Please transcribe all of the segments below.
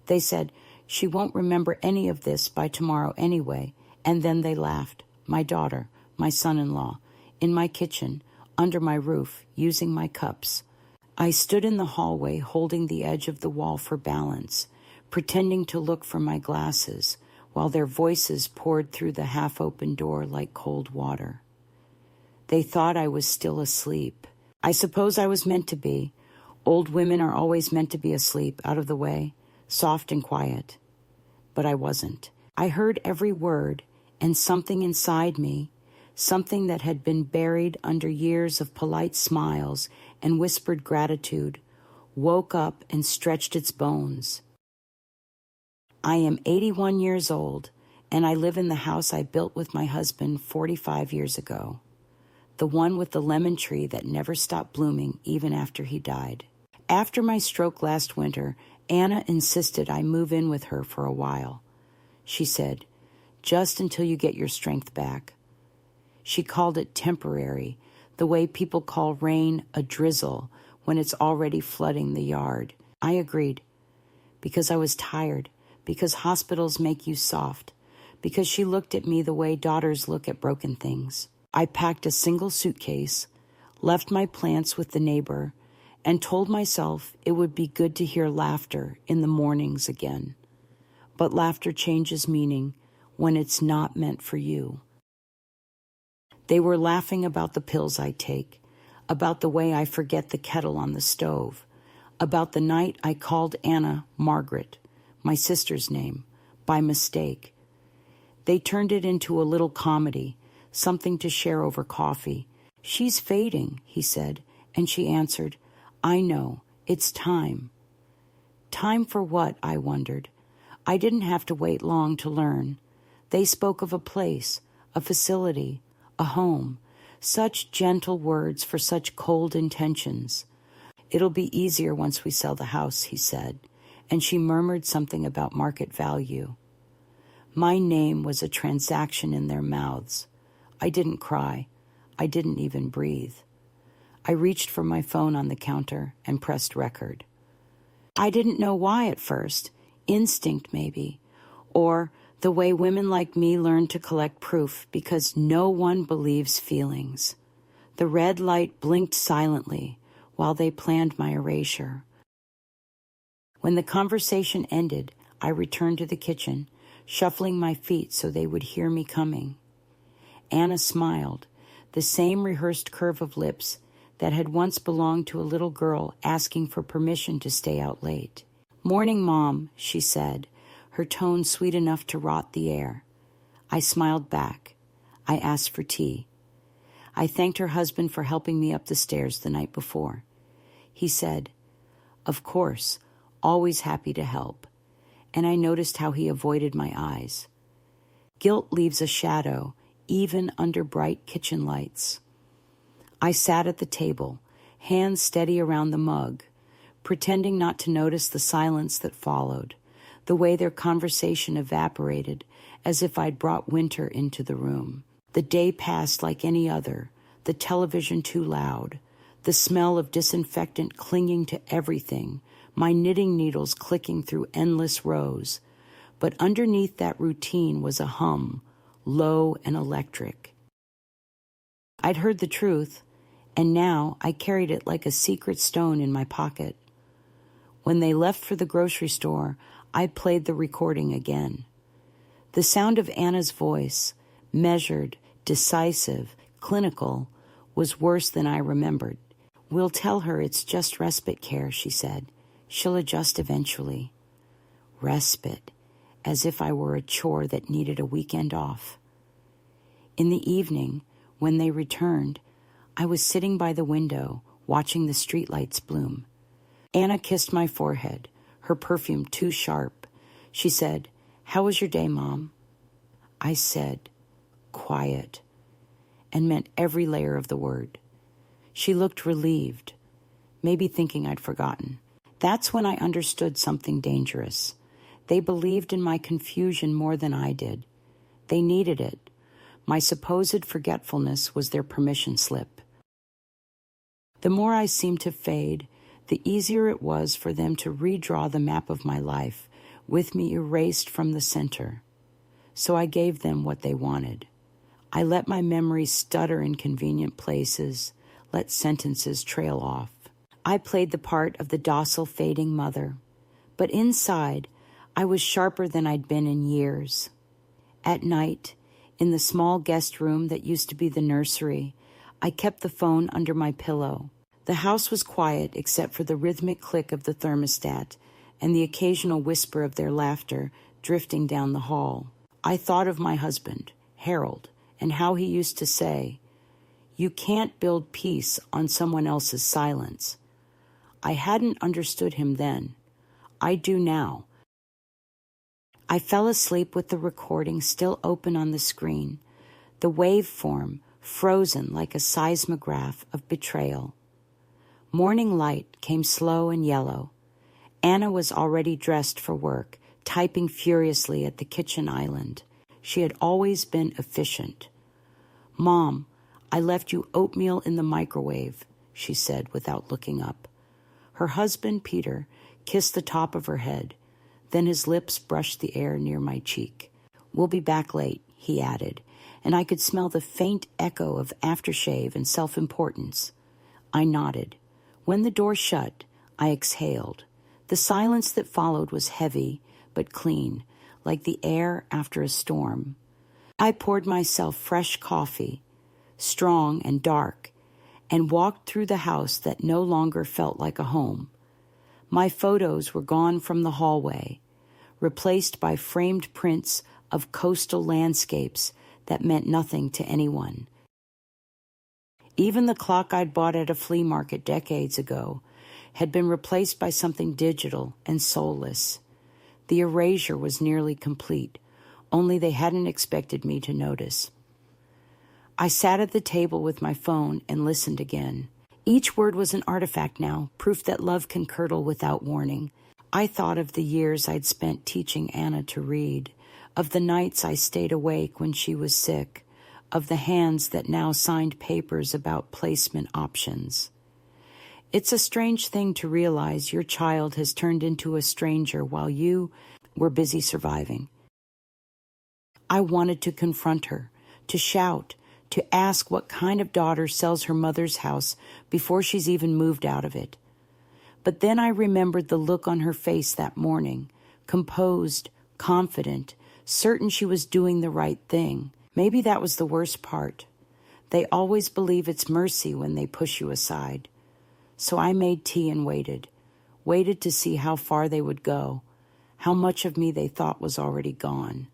They said, "She won't remember any of this by tomorrow anyway." And then they laughed. My daughter, my son-in-law, in my kitchen, under my roof, using my cups. I stood in the hallway holding the edge of the wall for balance, pretending to look for my glasses, while their voices poured through the half-open door like cold water. They thought I was still asleep. I suppose I was meant to be. Old women are always meant to be asleep, out of the way, soft and quiet. But I wasn't. I heard every word, and something inside me, something that had been buried under years of polite smiles and whispered gratitude, woke up and stretched its bones. I am 81 years old, and I live in the house I built with my husband 45 years ago. The one with the lemon tree that never stopped blooming even after he died. After my stroke last winter, Anna insisted I move in with her for a while. She said, "Just until you get your strength back." She called it temporary, the way people call rain a drizzle when it's already flooding the yard. I agreed, because I was tired, because hospitals make you soft, because she looked at me the way daughters look at broken things. I packed a single suitcase, left my plants with the neighbor, and told myself it would be good to hear laughter in the mornings again. But laughter changes meaning when it's not meant for you. They were laughing about the pills I take, about the way I forget the kettle on the stove, about the night I called Anna Margaret, my sister's name, by mistake. They turned it into a little comedy, something to share over coffee. "She's fading," he said, and she answered, "I know, it's time." Time for what, I wondered. I didn't have to wait long to learn. They spoke of a place, a facility, a home. Such gentle words for such cold intentions. "It'll be easier once we sell the house," he said, and she murmured something about market value. My name was a transaction in their mouths. I didn't cry. I didn't even breathe. I reached for my phone on the counter and pressed record. I didn't know why at first. Instinct, maybe. Or the way women like me learn to collect proof because no one believes feelings. The red light blinked silently while they planned my erasure. When the conversation ended, I returned to the kitchen, shuffling my feet so they would hear me coming. Anna smiled, the same rehearsed curve of lips that had once belonged to a little girl asking for permission to stay out late. "Morning, Mom," she said, her tone sweet enough to rot the air. I smiled back. I asked for tea. I thanked her husband for helping me up the stairs the night before. He said, "Of course, always happy to help," and I noticed how he avoided my eyes. Guilt leaves a shadow, even under bright kitchen lights. I sat at the table, hands steady around the mug, pretending not to notice the silence that followed, the way their conversation evaporated as if I'd brought winter into the room. The day passed like any other, the television too loud, the smell of disinfectant clinging to everything, my knitting needles clicking through endless rows. But underneath that routine was a hum, low and electric. I'd heard the truth, and now I carried it like a secret stone in my pocket. When they left for the grocery store, I played the recording again. The sound of Anna's voice, measured, decisive, clinical, was worse than I remembered. "We'll tell her it's just respite care," she said. "She'll adjust eventually." Respite, as if I were a chore that needed a weekend off. In the evening, when they returned, I was sitting by the window, watching the streetlights bloom. Anna kissed my forehead, her perfume too sharp. She said, "How was your day, Mom?" I said, "Quiet," and meant every layer of the word. She looked relieved, maybe thinking I'd forgotten. That's when I understood something dangerous. They believed in my confusion more than I did. They needed it. My supposed forgetfulness was their permission slip. The more I seemed to fade, the easier it was for them to redraw the map of my life with me erased from the center. So I gave them what they wanted. I let my memories stutter in convenient places, let sentences trail off. I played the part of the docile, fading mother, but inside, I was sharper than I'd been in years. At night, in the small guest room that used to be the nursery, I kept the phone under my pillow. The house was quiet except for the rhythmic click of the thermostat and the occasional whisper of their laughter drifting down the hall. I thought of my husband, Harold, and how he used to say, "You can't build peace on someone else's silence." I hadn't understood him then. I do now. I fell asleep with the recording still open on the screen, the waveform frozen like a seismograph of betrayal. Morning light came slow and yellow. Anna was already dressed for work, typing furiously at the kitchen island. She had always been efficient. "Mom, I left you oatmeal in the microwave," she said without looking up. Her husband, Peter, kissed the top of her head. Then his lips brushed the air near my cheek. "We'll be back late," he added, and I could smell the faint echo of aftershave and self-importance. I nodded. When the door shut, I exhaled. The silence that followed was heavy but clean, like the air after a storm. I poured myself fresh coffee, strong and dark, and walked through the house that no longer felt like a home. My photos were gone from the hallway, replaced by framed prints of coastal landscapes that meant nothing to anyone. Even the clock I'd bought at a flea market decades ago had been replaced by something digital and soulless. The erasure was nearly complete, only they hadn't expected me to notice. I sat at the table with my phone and listened again. Each word was an artifact now, proof that love can curdle without warning. I thought of the years I'd spent teaching Anna to read, of the nights I stayed awake when she was sick, of the hands that now signed papers about placement options. It's a strange thing to realize your child has turned into a stranger while you were busy surviving. I wanted to confront her, to shout, to ask what kind of daughter sells her mother's house before she's even moved out of it. But then I remembered the look on her face that morning, composed, confident, certain she was doing the right thing. Maybe that was the worst part. They always believe it's mercy when they push you aside. So I made tea and waited to see how far they would go, how much of me they thought was already gone.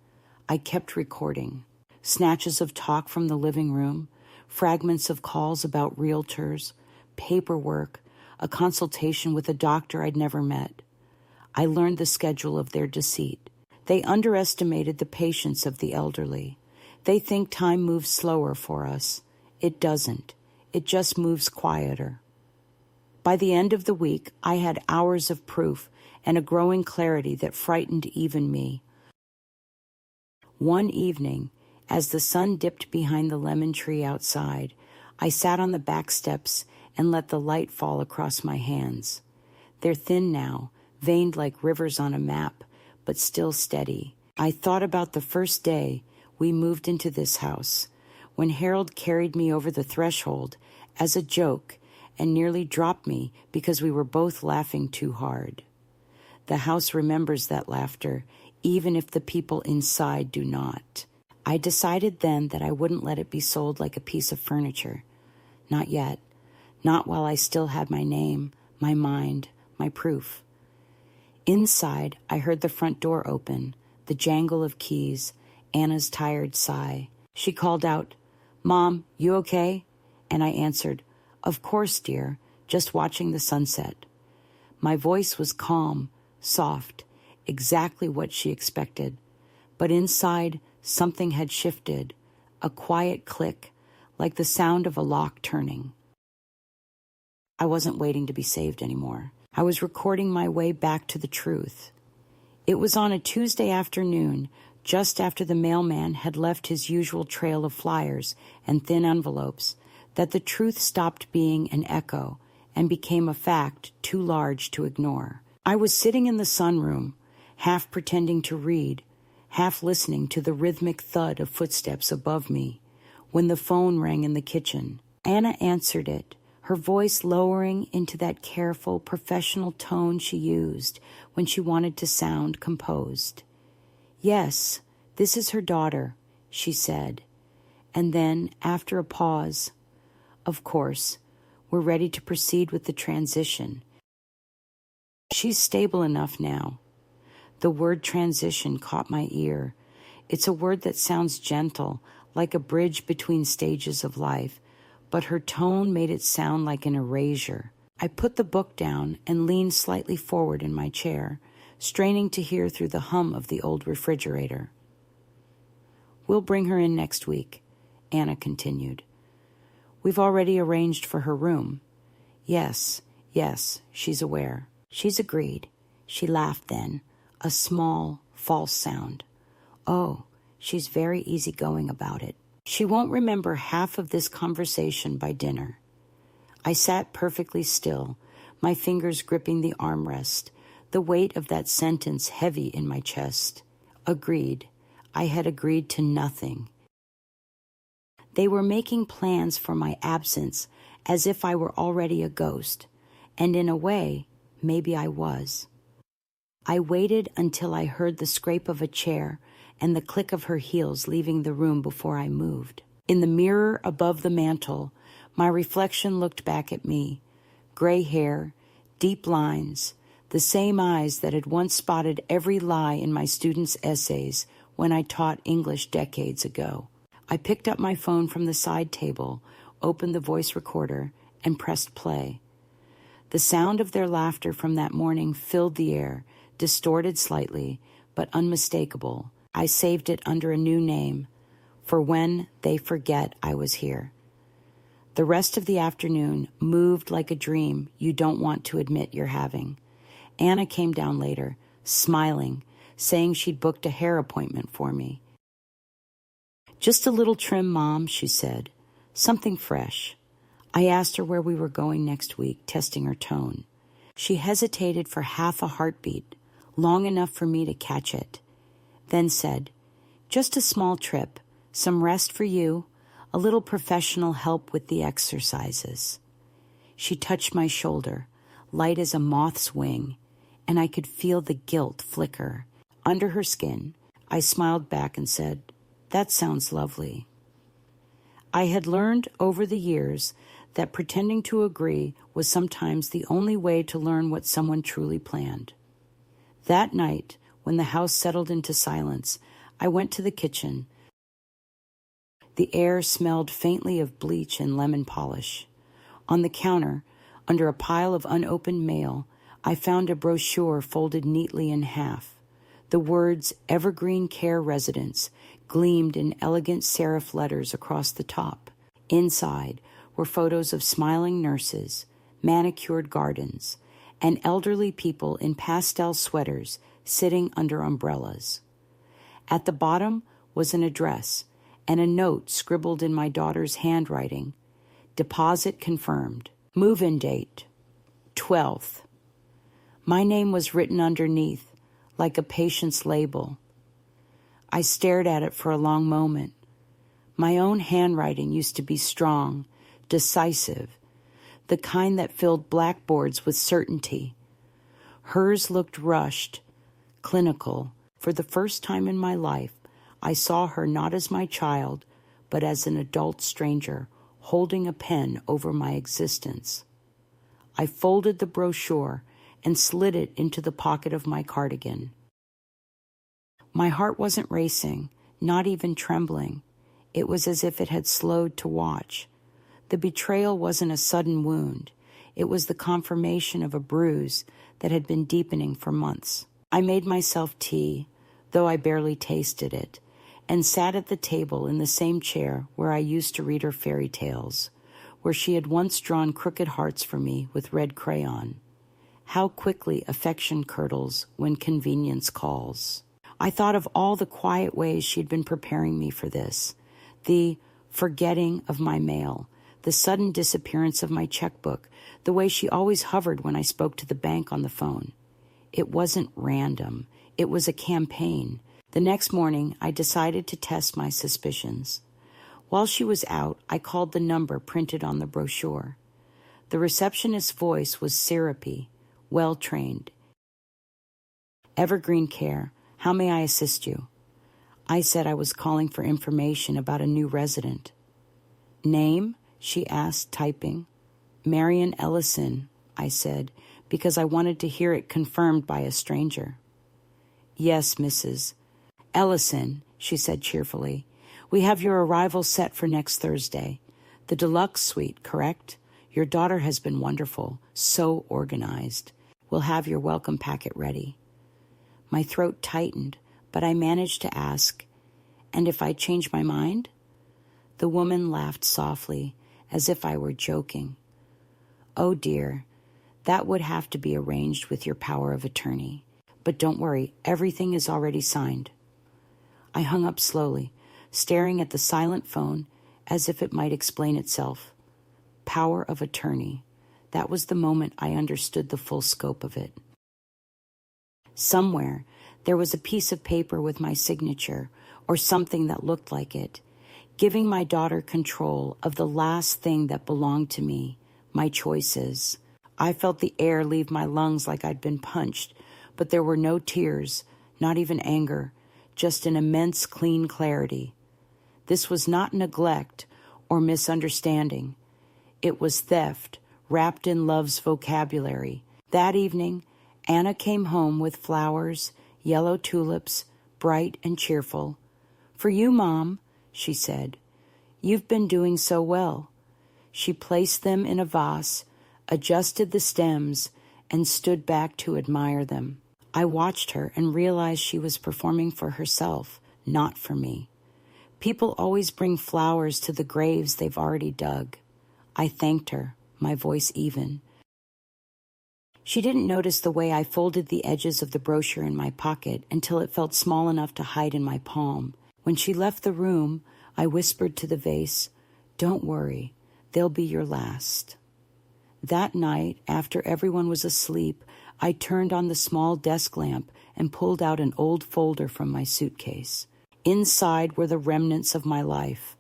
I kept recording. Snatches of talk from the living room, fragments of calls about realtors, paperwork, a consultation with a doctor I'd never met. I learned the schedule of their deceit. They underestimated the patience of the elderly. They think time moves slower for us. It doesn't. It just moves quieter. By the end of the week, I had hours of proof and a growing clarity that frightened even me. One evening, as the sun dipped behind the lemon tree outside, I sat on the back steps and let the light fall across my hands. They're thin now, veined like rivers on a map, but still steady. I thought about the first day we moved into this house, when Harold carried me over the threshold as a joke and nearly dropped me because we were both laughing too hard. The house remembers that laughter, even if the people inside do not. I decided then that I wouldn't let it be sold like a piece of furniture. Not yet. Not while I still had my name, my mind, my proof. Inside, I heard the front door open, the jangle of keys, Anna's tired sigh. She called out, "Mom, you okay?" And I answered, "Of course, dear, just watching the sunset." My voice was calm, soft, exactly what she expected. But inside, something had shifted, a quiet click, like the sound of a lock turning. I wasn't waiting to be saved anymore. I was recording my way back to the truth. It was on a Tuesday afternoon, just after the mailman had left his usual trail of flyers and thin envelopes, that the truth stopped being an echo and became a fact too large to ignore. I was sitting in the sunroom, half pretending to read, half listening to the rhythmic thud of footsteps above me, when the phone rang in the kitchen. Anna answered it, her voice lowering into that careful, professional tone she used when she wanted to sound composed. "Yes, this is her daughter," she said. And then, after a pause, "Of course, we're ready to proceed with the transition. She's stable enough now." The word transition caught my ear. It's a word that sounds gentle, like a bridge between stages of life, but her tone made it sound like an erasure. I put the book down and leaned slightly forward in my chair, straining to hear through the hum of the old refrigerator. "We'll bring her in next week," Anna continued. "We've already arranged for her room." Yes, she's aware. She's agreed. She laughed then, a small, false sound. Oh, she's very easygoing about it. She won't remember half of this conversation by dinner. I sat perfectly still, my fingers gripping the armrest, the weight of that sentence heavy in my chest. Agreed. I had agreed to nothing. They were making plans for my absence as if I were already a ghost, and in a way, maybe I was. I waited until I heard the scrape of a chair and the click of her heels leaving the room before I moved. In the mirror above the mantel, my reflection looked back at me. Gray hair, deep lines, the same eyes that had once spotted every lie in my students' essays when I taught English decades ago. I picked up my phone from the side table, opened the voice recorder, and pressed play. The sound of their laughter from that morning filled the air, distorted slightly, but unmistakable. I saved it under a new name, For When They Forget I Was Here. The rest of the afternoon moved like a dream you don't want to admit you're having. Anna came down later, smiling, saying she'd booked a hair appointment for me. "Just a little trim, Mom," she said. "Something fresh." I asked her where we were going next week, testing her tone. She hesitated for half a heartbeat, long enough for me to catch it, then said, "Just a small trip, some rest for you, a little professional help with the exercises." She touched my shoulder, light as a moth's wing, and I could feel the guilt flicker. Under her skin, I smiled back and said, "That sounds lovely." I had learned over the years that pretending to agree was sometimes the only way to learn what someone truly planned. That night, when the house settled into silence, I went to the kitchen. The air smelled faintly of bleach and lemon polish. On the counter, under a pile of unopened mail, I found a brochure folded neatly in half. The words "Evergreen Care Residence" gleamed in elegant serif letters across the top. Inside were photos of smiling nurses, manicured gardens, and elderly people in pastel sweaters sitting under umbrellas. At the bottom was an address and a note scribbled in my daughter's handwriting. Deposit confirmed. Move-in date, 12th. My name was written underneath, like a patient's label. I stared at it for a long moment. My own handwriting used to be strong, decisive, the kind that filled blackboards with certainty. Hers looked rushed, clinical. For the first time in my life, I saw her not as my child, but as an adult stranger holding a pen over my existence. I folded the brochure and slid it into the pocket of my cardigan. My heart wasn't racing, not even trembling. It was as if it had slowed to watch. The betrayal wasn't a sudden wound. It was the confirmation of a bruise that had been deepening for months. I made myself tea, though I barely tasted it, and sat at the table in the same chair where I used to read her fairy tales, where she had once drawn crooked hearts for me with red crayon. How quickly affection curdles when convenience calls. I thought of all the quiet ways she'd been preparing me for this, the forgetting of my mail, the sudden disappearance of my checkbook, the way she always hovered when I spoke to the bank on the phone. It wasn't random. It was a campaign. The next morning, I decided to test my suspicions. While she was out, I called the number printed on the brochure. The receptionist's voice was syrupy, well-trained. Evergreen Care, how may I assist you? I said I was calling for information about a new resident. Name? She asked, typing. Marion Ellison, I said, because I wanted to hear it confirmed by a stranger. Yes, Mrs. Ellison, she said cheerfully. We have your arrival set for next Thursday. The deluxe suite, correct? Your daughter has been wonderful, so organized. We'll have your welcome packet ready. My throat tightened, but I managed to ask, and if I change my mind? The woman laughed softly, as if I were joking. Oh dear, that would have to be arranged with your power of attorney. But don't worry, everything is already signed. I hung up slowly, staring at the silent phone as if it might explain itself. Power of attorney. That was the moment I understood the full scope of it. Somewhere, there was a piece of paper with my signature, or something that looked like it, giving my daughter control of the last thing that belonged to me, my choices. I felt the air leave my lungs like I'd been punched, but there were no tears, not even anger, just an immense clean clarity. This was not neglect or misunderstanding. It was theft, wrapped in love's vocabulary. That evening, Anna came home with flowers, yellow tulips, bright and cheerful. For you, Mom, she said. You've been doing so well. She placed them in a vase, adjusted the stems, and stood back to admire them. I watched her and realized she was performing for herself, not for me. People always bring flowers to the graves they've already dug. I thanked her, my voice even. She didn't notice the way I folded the edges of the brochure in my pocket until it felt small enough to hide in my palm. When she left the room, I whispered to the vase, "Don't worry, they'll be your last." That night, after everyone was asleep, I turned on the small desk lamp and pulled out an old folder from my suitcase. Inside were the remnants of my life: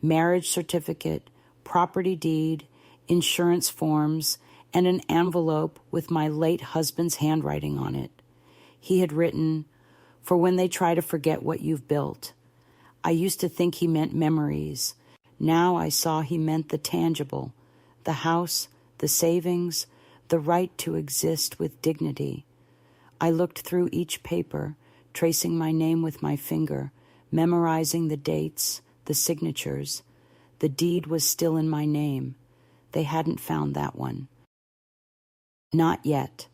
marriage certificate, property deed, insurance forms, and an envelope with my late husband's handwriting on it. He had written, "For when they try to forget what you've built." I used to think he meant memories. Now I saw he meant the tangible, the house, the savings, the right to exist with dignity. I looked through each paper, tracing my name with my finger, memorizing the dates, the signatures. The deed was still in my name. They hadn't found that one. Not yet.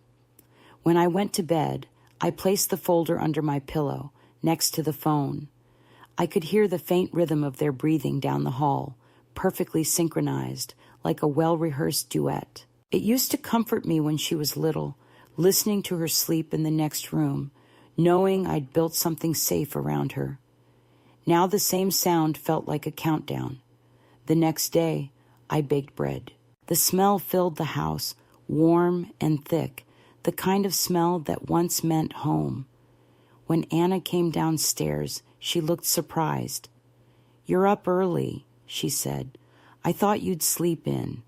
When I went to bed, I placed the folder under my pillow, next to the phone. I could hear the faint rhythm of their breathing down the hall, perfectly synchronized, like a well-rehearsed duet. It used to comfort me when she was little, listening to her sleep in the next room, knowing I'd built something safe around her. Now the same sound felt like a countdown. The next day, I baked bread. The smell filled the house, warm and thick, the kind of smell that once meant home. When Anna came downstairs, she looked surprised. "You're up early," she said. "I thought you'd sleep in."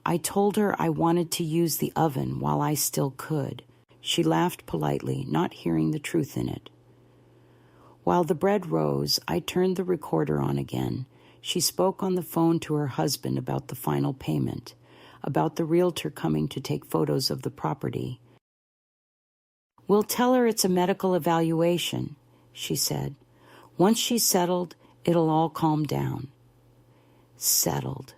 I told her I wanted to use the oven while I still could. She laughed politely, not hearing the truth in it. While the bread rose, I turned the recorder on again. She spoke on the phone to her husband about the final payment, about the realtor coming to take photos of the property. "We'll tell her it's a medical evaluation," she said. "Once she's settled, it'll all calm down." Settled.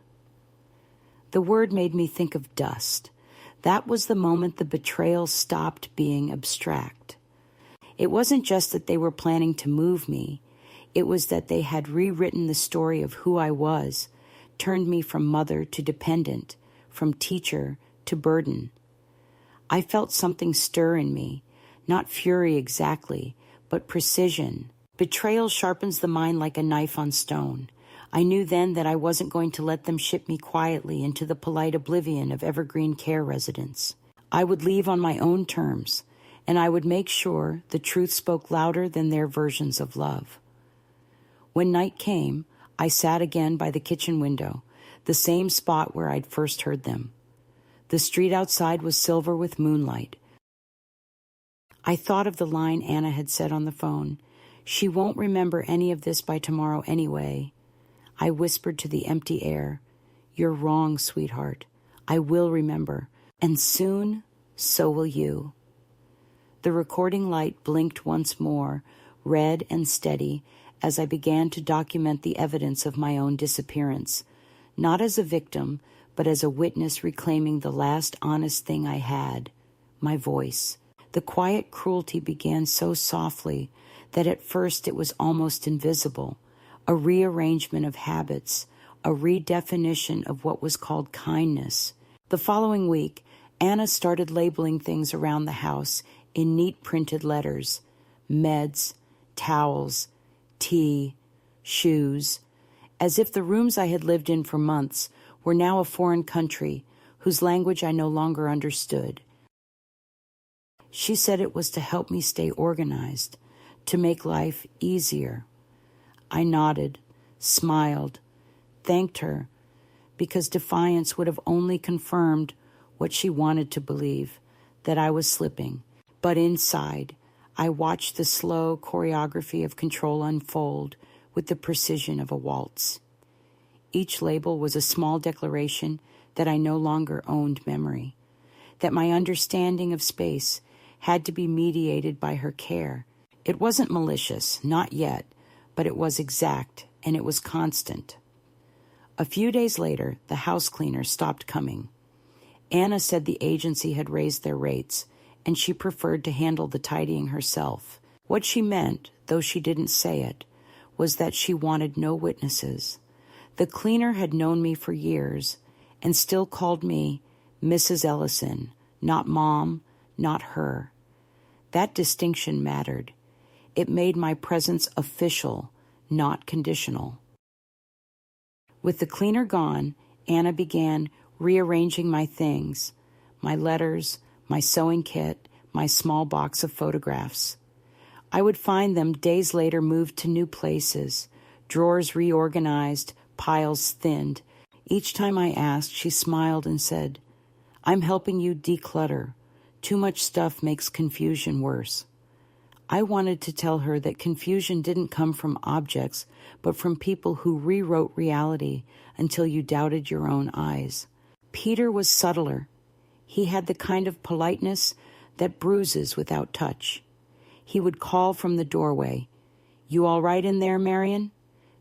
The word made me think of dust. That was the moment the betrayal stopped being abstract. It wasn't just that they were planning to move me. It was that they had rewritten the story of who I was, turned me from mother to dependent, from teacher to burden. I felt something stir in me, not fury exactly, but precision. Betrayal sharpens the mind like a knife on stone. I knew then that I wasn't going to let them ship me quietly into the polite oblivion of Evergreen Care residents. I would leave on my own terms, and I would make sure the truth spoke louder than their versions of love. When night came, I sat again by the kitchen window, the same spot where I'd first heard them. The street outside was silver with moonlight. I thought of the line Anna had said on the phone. She won't remember any of this by tomorrow anyway. I whispered to the empty air, "You're wrong, sweetheart. I will remember, and soon, so will you." The recording light blinked once more, red and steady, as I began to document the evidence of my own disappearance, not as a victim, but as a witness reclaiming the last honest thing I had, my voice. The quiet cruelty began so softly that at first it was almost invisible, a rearrangement of habits, a redefinition of what was called kindness. The following week, Anna started labeling things around the house in neat printed letters: meds, towels, tea, shoes, as if the rooms I had lived in for months were now a foreign country whose language I no longer understood. She said it was to help me stay organized, to make life easier. I nodded, smiled, thanked her, because defiance would have only confirmed what she wanted to believe, that I was slipping. But inside, I watched the slow choreography of control unfold with the precision of a waltz. Each label was a small declaration that I no longer owned memory, that my understanding of space had to be mediated by her care. It wasn't malicious, not yet, but it was exact, and it was constant. A few days later, the house cleaner stopped coming. Anna said the agency had raised their rates, and she preferred to handle the tidying herself. What she meant, though she didn't say it, was that she wanted no witnesses. The cleaner had known me for years and still called me Mrs. Ellison, not Mom, not her. That distinction mattered. It made my presence official, not conditional. With the cleaner gone, Anna began rearranging my things, my letters, my sewing kit, my small box of photographs. I would find them days later moved to new places, drawers reorganized, piles thinned. Each time I asked, she smiled and said, "I'm helping you declutter. Too much stuff makes confusion worse." I wanted to tell her that confusion didn't come from objects, but from people who rewrote reality until you doubted your own eyes. Peter was subtler. He had the kind of politeness that bruises without touch. He would call from the doorway, "You all right in there, Marion?"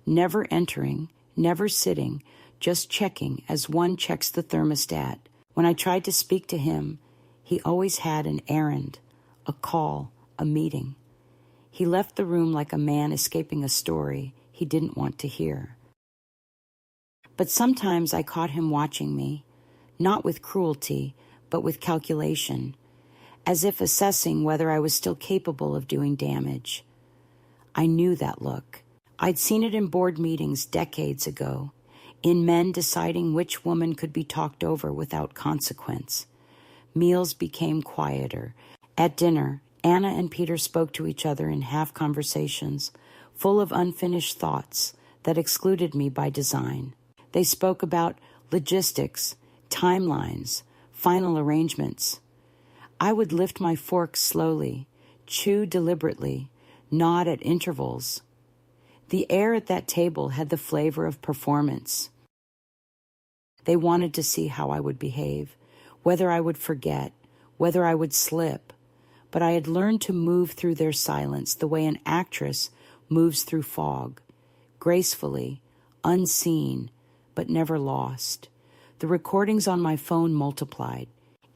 Never entering, never sitting, just checking as one checks the thermostat. When I tried to speak to him, he always had an errand, a call, a meeting. He left the room like a man escaping a story he didn't want to hear. But sometimes I caught him watching me, not with cruelty, but with calculation, as if assessing whether I was still capable of doing damage. I knew that look. I'd seen it in board meetings decades ago, in men deciding which woman could be talked over without consequence. Meals became quieter. At dinner, Anna and Peter spoke to each other in half conversations, full of unfinished thoughts that excluded me by design. They spoke about logistics, timelines, final arrangements. I would lift my fork slowly, chew deliberately, nod at intervals. The air at that table had the flavor of performance. They wanted to see how I would behave, whether I would forget, whether I would slip. But I had learned to move through their silence the way an actress moves through fog, gracefully, unseen, but never lost. The recordings on my phone multiplied.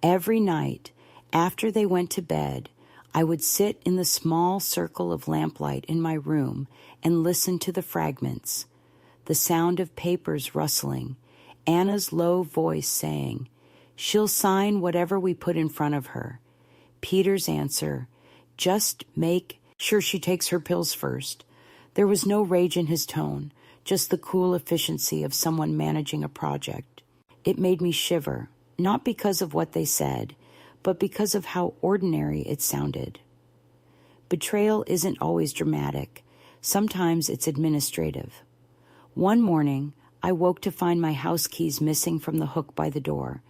Every night, after they went to bed, I would sit in the small circle of lamplight in my room and listen to the fragments, the sound of papers rustling, Anna's low voice saying, "She'll sign whatever we put in front of her." Peter's answer, "Just make sure she takes her pills first." There was no rage in his tone, just the cool efficiency of someone managing a project. It made me shiver, not because of what they said, but because of how ordinary it sounded. Betrayal isn't always dramatic. Sometimes it's administrative. One morning, I woke to find my house keys missing from the hook by the door.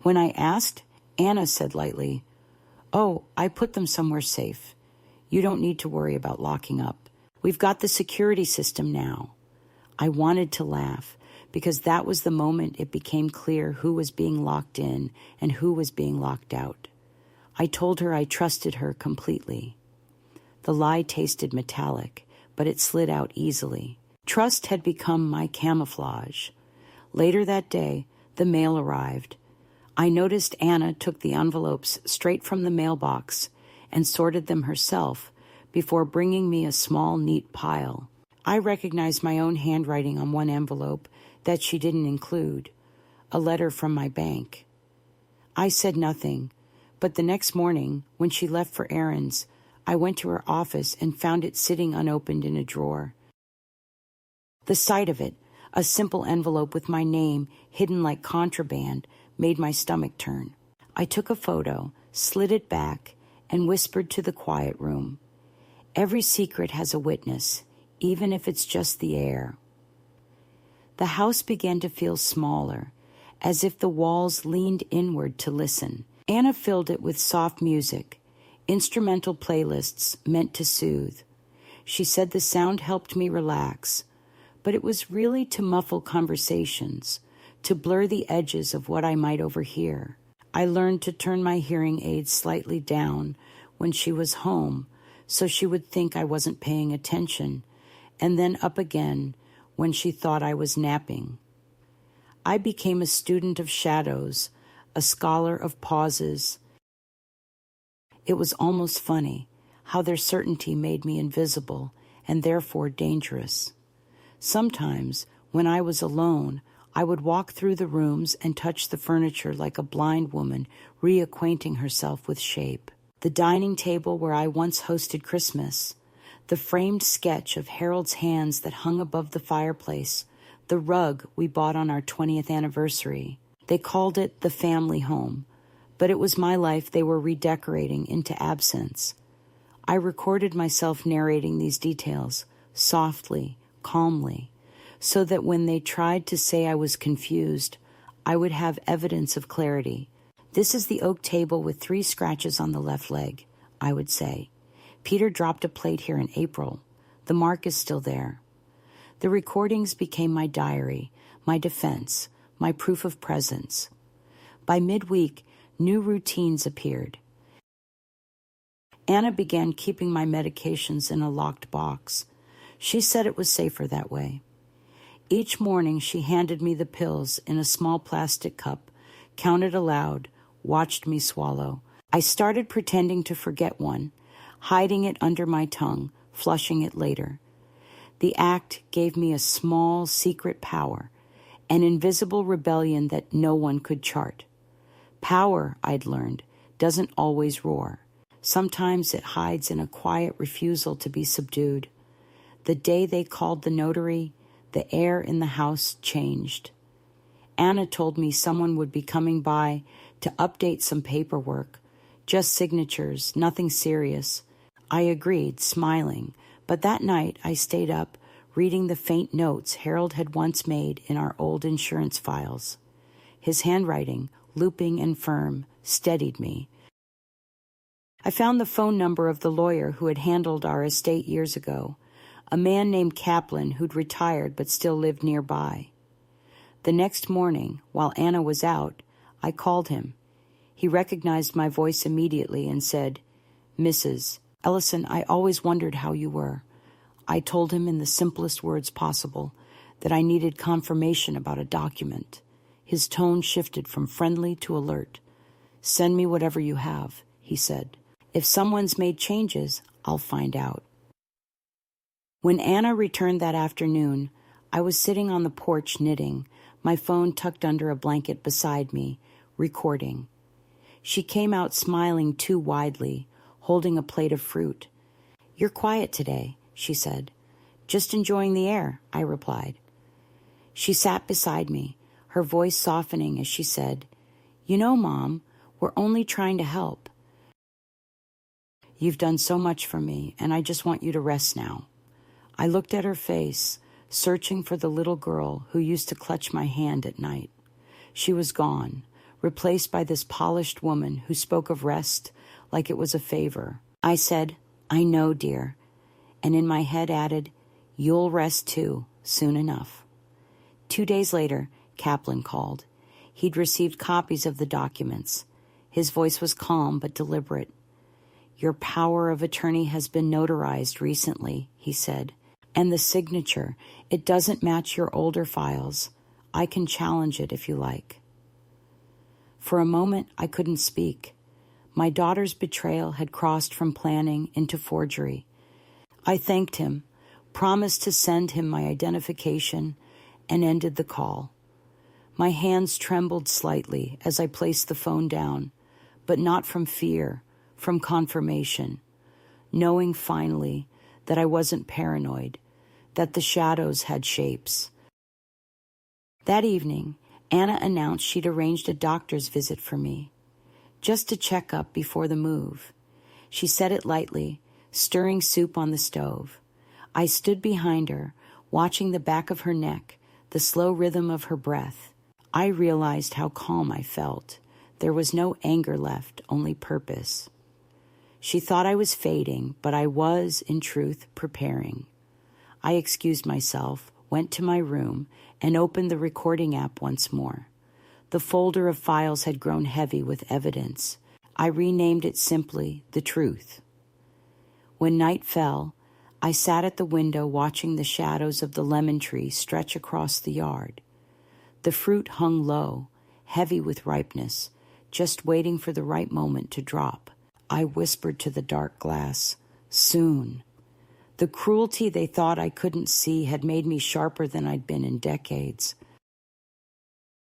When I asked, Anna said lightly, "Oh, I put them somewhere safe. You don't need to worry about locking up. We've got the security system now." I wanted to laugh because that was the moment it became clear who was being locked in and who was being locked out. I told her I trusted her completely. The lie tasted metallic, but it slid out easily. Trust had become my camouflage. Later that day, the mail arrived. I noticed Anna took the envelopes straight from the mailbox and sorted them herself before bringing me a small, neat pile. I recognized my own handwriting on one envelope that she didn't include, a letter from my bank. I said nothing, but the next morning, when she left for errands, I went to her office and found it sitting unopened in a drawer. The sight of it, a simple envelope with my name hidden like contraband, made my stomach turn. I took a photo, slid it back, and whispered to the quiet room. Every secret has a witness, even if it's just the air. The house began to feel smaller, as if the walls leaned inward to listen. Anna filled it with soft music, instrumental playlists meant to soothe. She said the sound helped me relax, but it was really to muffle conversations, to blur the edges of what I might overhear. I learned to turn my hearing aids slightly down when she was home, so she would think I wasn't paying attention, and then up again when she thought I was napping. I became a student of shadows, a scholar of pauses. It was almost funny how their certainty made me invisible and therefore dangerous. Sometimes, when I was alone, I would walk through the rooms and touch the furniture like a blind woman reacquainting herself with shape. The dining table where I once hosted Christmas, the framed sketch of Harold's hands that hung above the fireplace, the rug we bought on our 20th anniversary. They called it the family home, but it was my life they were redecorating into absence. I recorded myself narrating these details, softly, calmly, so that when they tried to say I was confused, I would have evidence of clarity. "This is the oak table with 3 scratches on the left leg," I would say. "Peter dropped a plate here in April. The mark is still there." The recordings became my diary, my defense, my proof of presence. By midweek, new routines appeared. Anna began keeping my medications in a locked box. She said it was safer that way. Each morning she handed me the pills in a small plastic cup, counted aloud, watched me swallow. I started pretending to forget one, hiding it under my tongue, flushing it later. The act gave me a small, secret power, an invisible rebellion that no one could chart. Power, I'd learned, doesn't always roar. Sometimes it hides in a quiet refusal to be subdued. The day they called the notary, the air in the house changed. Anna told me someone would be coming by to update some paperwork, just signatures, nothing serious. I agreed, smiling, but that night I stayed up, reading the faint notes Harold had once made in our old insurance files. His handwriting, looping and firm, steadied me. I found the phone number of the lawyer who had handled our estate years ago, a man named Kaplan who'd retired but still lived nearby. The next morning, while Anna was out, I called him. He recognized my voice immediately and said, "Mrs. Ellison, I always wondered how you were." I told him in the simplest words possible that I needed confirmation about a document. His tone shifted from friendly to alert. "Send me whatever you have," he said. "If someone's made changes, I'll find out." When Anna returned that afternoon, I was sitting on the porch knitting, my phone tucked under a blanket beside me, recording. She came out smiling too widely, holding a plate of fruit. "You're quiet today," she said. "Just enjoying the air," I replied. She sat beside me, her voice softening as she said, "You know, Mom, We're only trying to help. You've done so much for me, and I just want you to rest now. I looked at her face, searching for the little girl who used to clutch my hand at night. She was gone, replaced by this polished woman who spoke of rest like it was a favor. I said, "I know, dear," and in my head added, "You'll rest too, soon enough." 2 days later, Kaplan called. He'd received copies of the documents. His voice was calm but deliberate. "Your power of attorney has been notarized recently," he said, "and the signature, it doesn't match your older files. I can challenge it if you like." For a moment, I couldn't speak. My daughter's betrayal had crossed from planning into forgery. I thanked him, promised to send him my identification, and ended the call. My hands trembled slightly as I placed the phone down, but not from fear, from confirmation, knowing finally that I wasn't paranoid, that the shadows had shapes. That evening, Anna announced she'd arranged a doctor's visit for me, just to check up before the move. She said it lightly, stirring soup on the stove. I stood behind her, watching the back of her neck, the slow rhythm of her breath. I realized how calm I felt. There was no anger left, only purpose. She thought I was fading, but I was, in truth, preparing. I excused myself, went to my room, and opened the recording app once more. The folder of files had grown heavy with evidence. I renamed it simply The Truth. When night fell, I sat at the window watching the shadows of the lemon tree stretch across the yard. The fruit hung low, heavy with ripeness, just waiting for the right moment to drop. I whispered to the dark glass, "Soon." The cruelty they thought I couldn't see had made me sharper than I'd been in decades.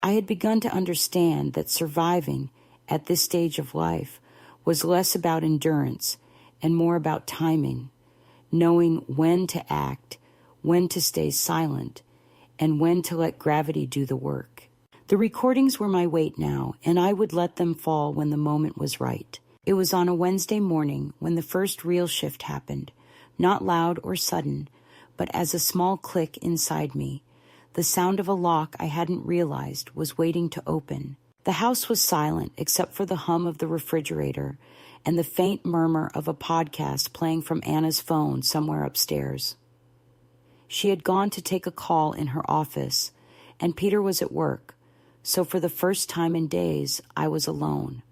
I had begun to understand that surviving at this stage of life was less about endurance and more about timing, knowing when to act, when to stay silent, and when to let gravity do the work. The recordings were my weight now, and I would let them fall when the moment was right. It was on a Wednesday morning when the first real shift happened, not loud or sudden, but as a small click inside me, the sound of a lock I hadn't realized was waiting to open. The house was silent except for the hum of the refrigerator and the faint murmur of a podcast playing from Anna's phone somewhere upstairs. She had gone to take a call in her office, and Peter was at work, so for the first time in days, I was alone.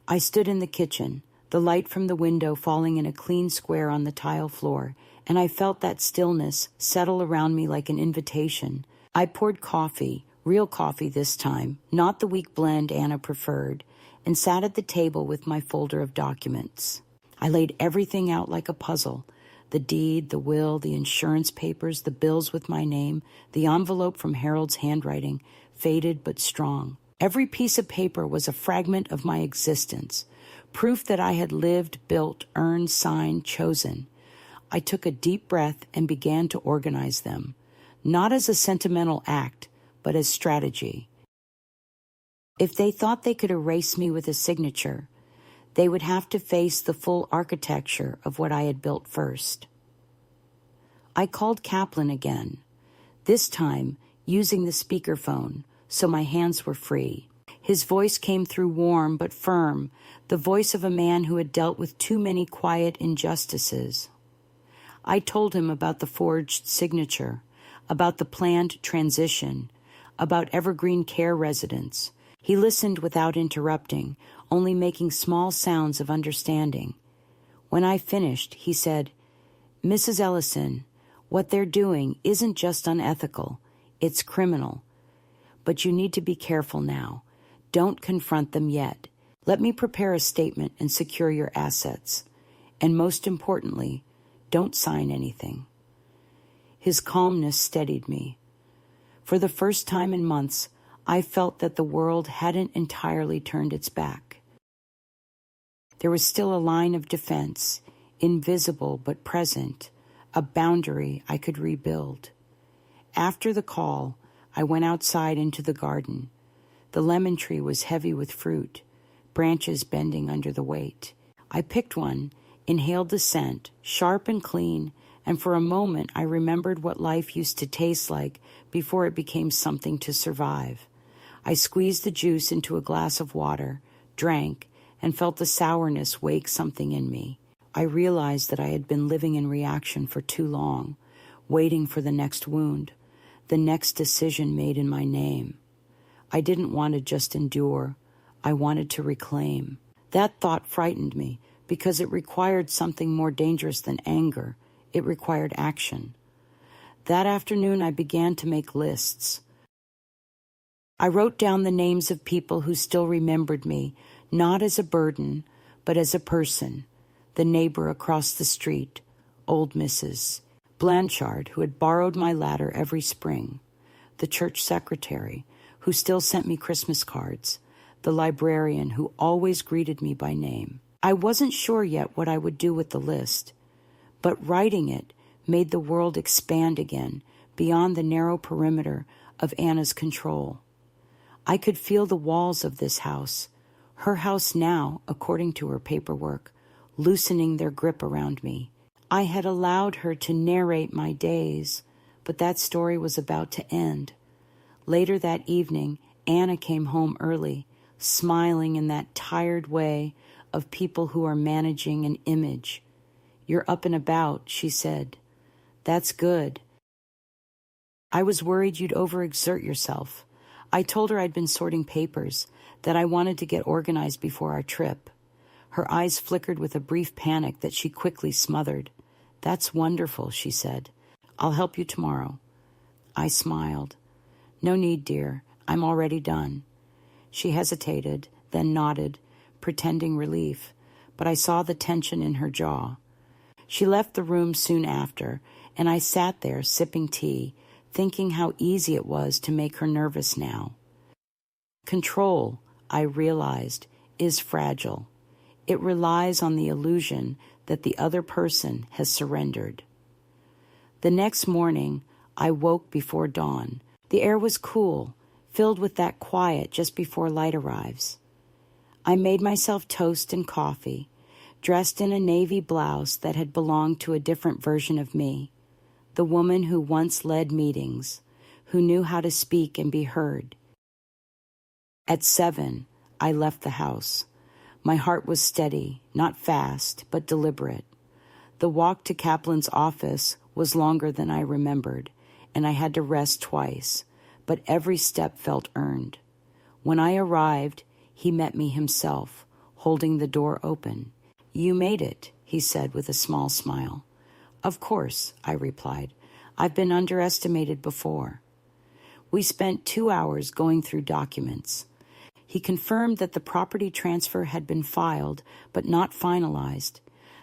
I stood in the kitchen, the light from the window falling in a clean square on the tile floor, and I felt that stillness settle around me like an invitation. I poured coffee, real coffee this time, not the weak blend Anna preferred, and sat at the table with my folder of documents. I laid everything out like a puzzle: the deed, the will, the insurance papers, the bills with my name, the envelope from Harold's handwriting, faded but strong. Every piece of paper was a fragment of my existence, proof that I had lived, built, earned, signed, chosen. I took a deep breath and began to organize them, not as a sentimental act, but as strategy. If they thought they could erase me with a signature, they would have to face the full architecture of what I had built first. I called Kaplan again, this time using the speakerphone, so my hands were free. His voice came through warm but firm, the voice of a man who had dealt with too many quiet injustices. I told him about the forged signature, about the planned transition, about Evergreen Care residents. He listened without interrupting, only making small sounds of understanding. When I finished, he said, "Mrs. Ellison, what they're doing isn't just unethical, it's criminal. But you need to be careful now. Don't confront them yet. Let me prepare a statement and secure your assets. And most importantly, don't sign anything." His calmness steadied me. For the first time in months, I felt that the world hadn't entirely turned its back. There was still a line of defense, invisible but present, a boundary I could rebuild. After the call, I went outside into the garden. The lemon tree was heavy with fruit, branches bending under the weight. I picked one, inhaled the scent, sharp and clean, and for a moment I remembered what life used to taste like before it became something to survive. I squeezed the juice into a glass of water, drank, and felt the sourness wake something in me. I realized that I had been living in reaction for too long, waiting for the next wound, the next decision made in my name. I didn't want to just endure. I wanted to reclaim. That thought frightened me because it required something more dangerous than anger. It required action. That afternoon, I began to make lists. I wrote down the names of people who still remembered me, not as a burden, but as a person. The neighbor across the street, old Mrs. Blanchard, who had borrowed my ladder every spring. The church secretary, who still sent me Christmas cards. The librarian, who always greeted me by name. I wasn't sure yet what I would do with the list, but writing it made the world expand again beyond the narrow perimeter of Anna's control. I could feel the walls of this house, her house now, according to her paperwork, loosening their grip around me. I had allowed her to narrate my days, but that story was about to end. Later that evening, Anna came home early, smiling in that tired way of people who are managing an image. "You're up and about," she said. "That's good. I was worried you'd overexert yourself." I told her I'd been sorting papers, that I wanted to get organized before our trip. Her eyes flickered with a brief panic that she quickly smothered. "That's wonderful," she said. "I'll help you tomorrow." I smiled. "No need, dear. I'm already done." She hesitated, then nodded, pretending relief, but I saw the tension in her jaw. She left the room soon after, and I sat there sipping tea, thinking how easy it was to make her nervous now. Control, I realized, is fragile. It relies on the illusion that the other person has surrendered. The next morning, I woke before dawn. The air was cool, filled with that quiet just before light arrives. I made myself toast and coffee, dressed in a navy blouse that had belonged to a different version of me, the woman who once led meetings, who knew how to speak and be heard. At 7, I left the house. My heart was steady, not fast, but deliberate. The walk to Kaplan's office was longer than I remembered, and I had to rest twice, but every step felt earned. When I arrived, he met me himself, holding the door open. "You made it," he said with a small smile. "Of course," I replied. "I've been underestimated before." We spent 2 hours going through documents. He confirmed that the property transfer had been filed but not finalized,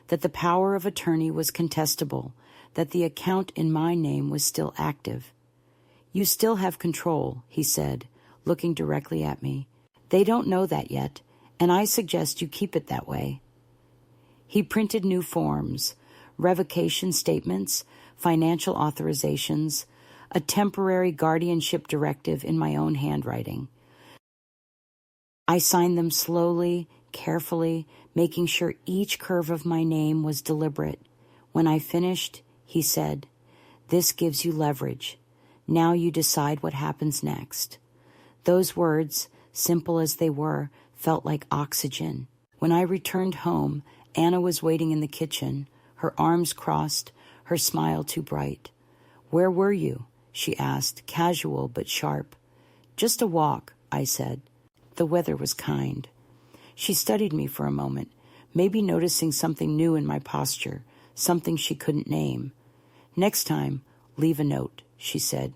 that the power of attorney was contestable, that the account in my name was still active. "You still have control," he said, looking directly at me. "They don't know that yet, and I suggest you keep it that way." He printed new forms, revocation statements, financial authorizations, a temporary guardianship directive in my own handwriting. I signed them slowly, carefully, making sure each curve of my name was deliberate. When I finished, he said, "This gives you leverage. Now you decide what happens next." Those words, simple as they were, felt like oxygen. When I returned home, Anna was waiting in the kitchen, her arms crossed, her smile too bright. "Where were you?" she asked, casual but sharp. "Just a walk," I said. The weather was kind. She studied me for a moment, maybe noticing something new in my posture, something she couldn't name. "Next time, leave a note," she said.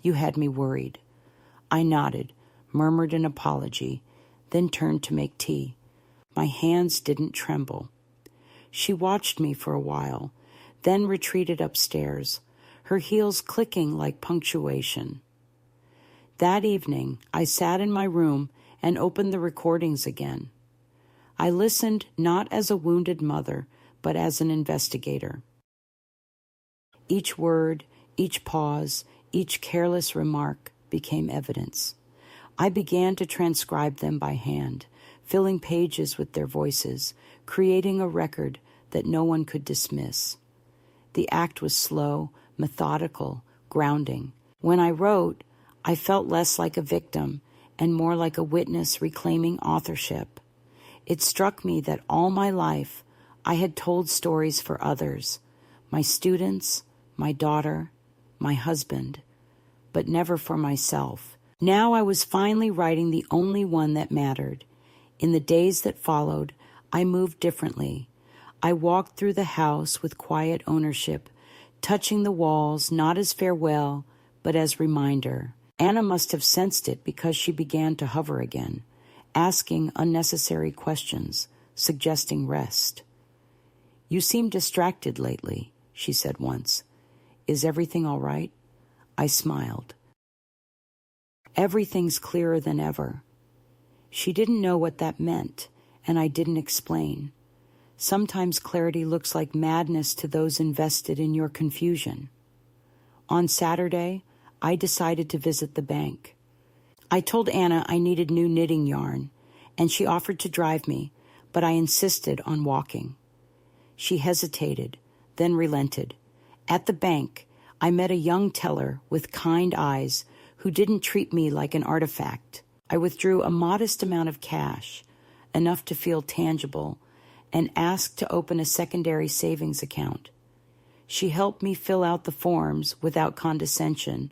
"You had me worried." I nodded, murmured an apology, then turned to make tea. My hands didn't tremble. She watched me for a while, then retreated upstairs, her heels clicking like punctuation. That evening, I sat in my room and opened the recordings again. I listened not as a wounded mother, but as an investigator. Each word, each pause, each careless remark became evidence. I began to transcribe them by hand, filling pages with their voices, creating a record that no one could dismiss. The act was slow, methodical, grounding. When I wrote, I felt less like a victim and more like a witness reclaiming authorship. It struck me that all my life I had told stories for others, my students, my daughter, my husband, but never for myself. Now I was finally writing the only one that mattered. In the days that followed, I moved differently. I walked through the house with quiet ownership, touching the walls not as farewell, but as reminder. Anna must have sensed it because she began to hover again, asking unnecessary questions, suggesting rest. "You seem distracted lately," she said once. "Is everything all right?" I smiled. "Everything's clearer than ever." She didn't know what that meant, and I didn't explain. Sometimes clarity looks like madness to those invested in your confusion. On Saturday, I decided to visit the bank. I told Anna I needed new knitting yarn, and she offered to drive me, but I insisted on walking. She hesitated, then relented. At the bank, I met a young teller with kind eyes who didn't treat me like an artifact. I withdrew a modest amount of cash, enough to feel tangible, and asked to open a secondary savings account. She helped me fill out the forms without condescension,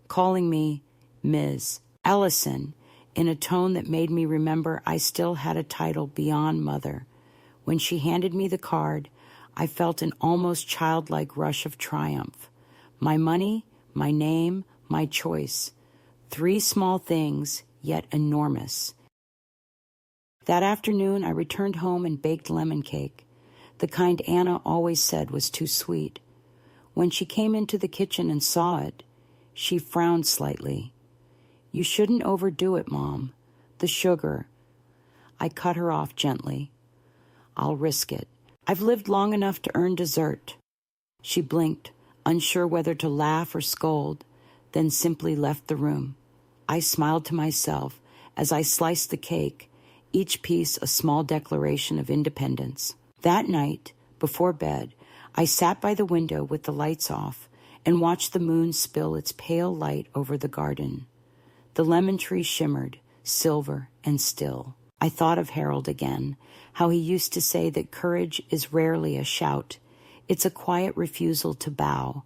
calling me Ms. Ellison in a tone that made me remember I still had a title beyond mother. When she handed me the card, I felt an almost childlike rush of triumph. My money, my name, my choice. 3 small things, yet enormous. That afternoon, I returned home and baked lemon cake, the kind Anna always said was too sweet. When she came into the kitchen and saw it, she frowned slightly. "You shouldn't overdo it, Mom. The sugar." I cut her off gently. "I'll risk it. I've lived long enough to earn dessert." She blinked, unsure whether to laugh or scold, then simply left the room. I smiled to myself as I sliced the cake, each piece a small declaration of independence. That night, before bed, I sat by the window with the lights off and watched the moon spill its pale light over the garden. The lemon tree shimmered, silver and still. I thought of Harold again, how he used to say that courage is rarely a shout. It's a quiet refusal to bow.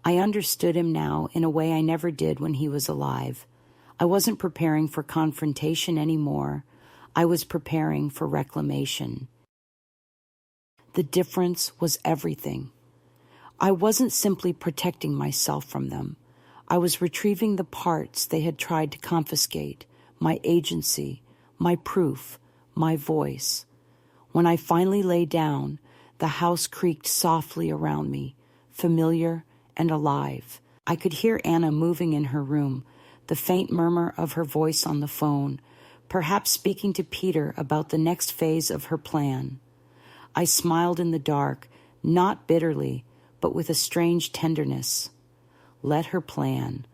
I understood him now in a way I never did when he was alive. I wasn't preparing for confrontation anymore. I was preparing for reclamation. The difference was everything. I wasn't simply protecting myself from them. I was retrieving the parts they had tried to confiscate, my agency, my proof, my voice. When I finally lay down, the house creaked softly around me, familiar and alive. I could hear Anna moving in her room, the faint murmur of her voice on the phone, perhaps speaking to Peter about the next phase of her plan. I smiled in the dark, not bitterly, but with a strange tenderness. Let her plan.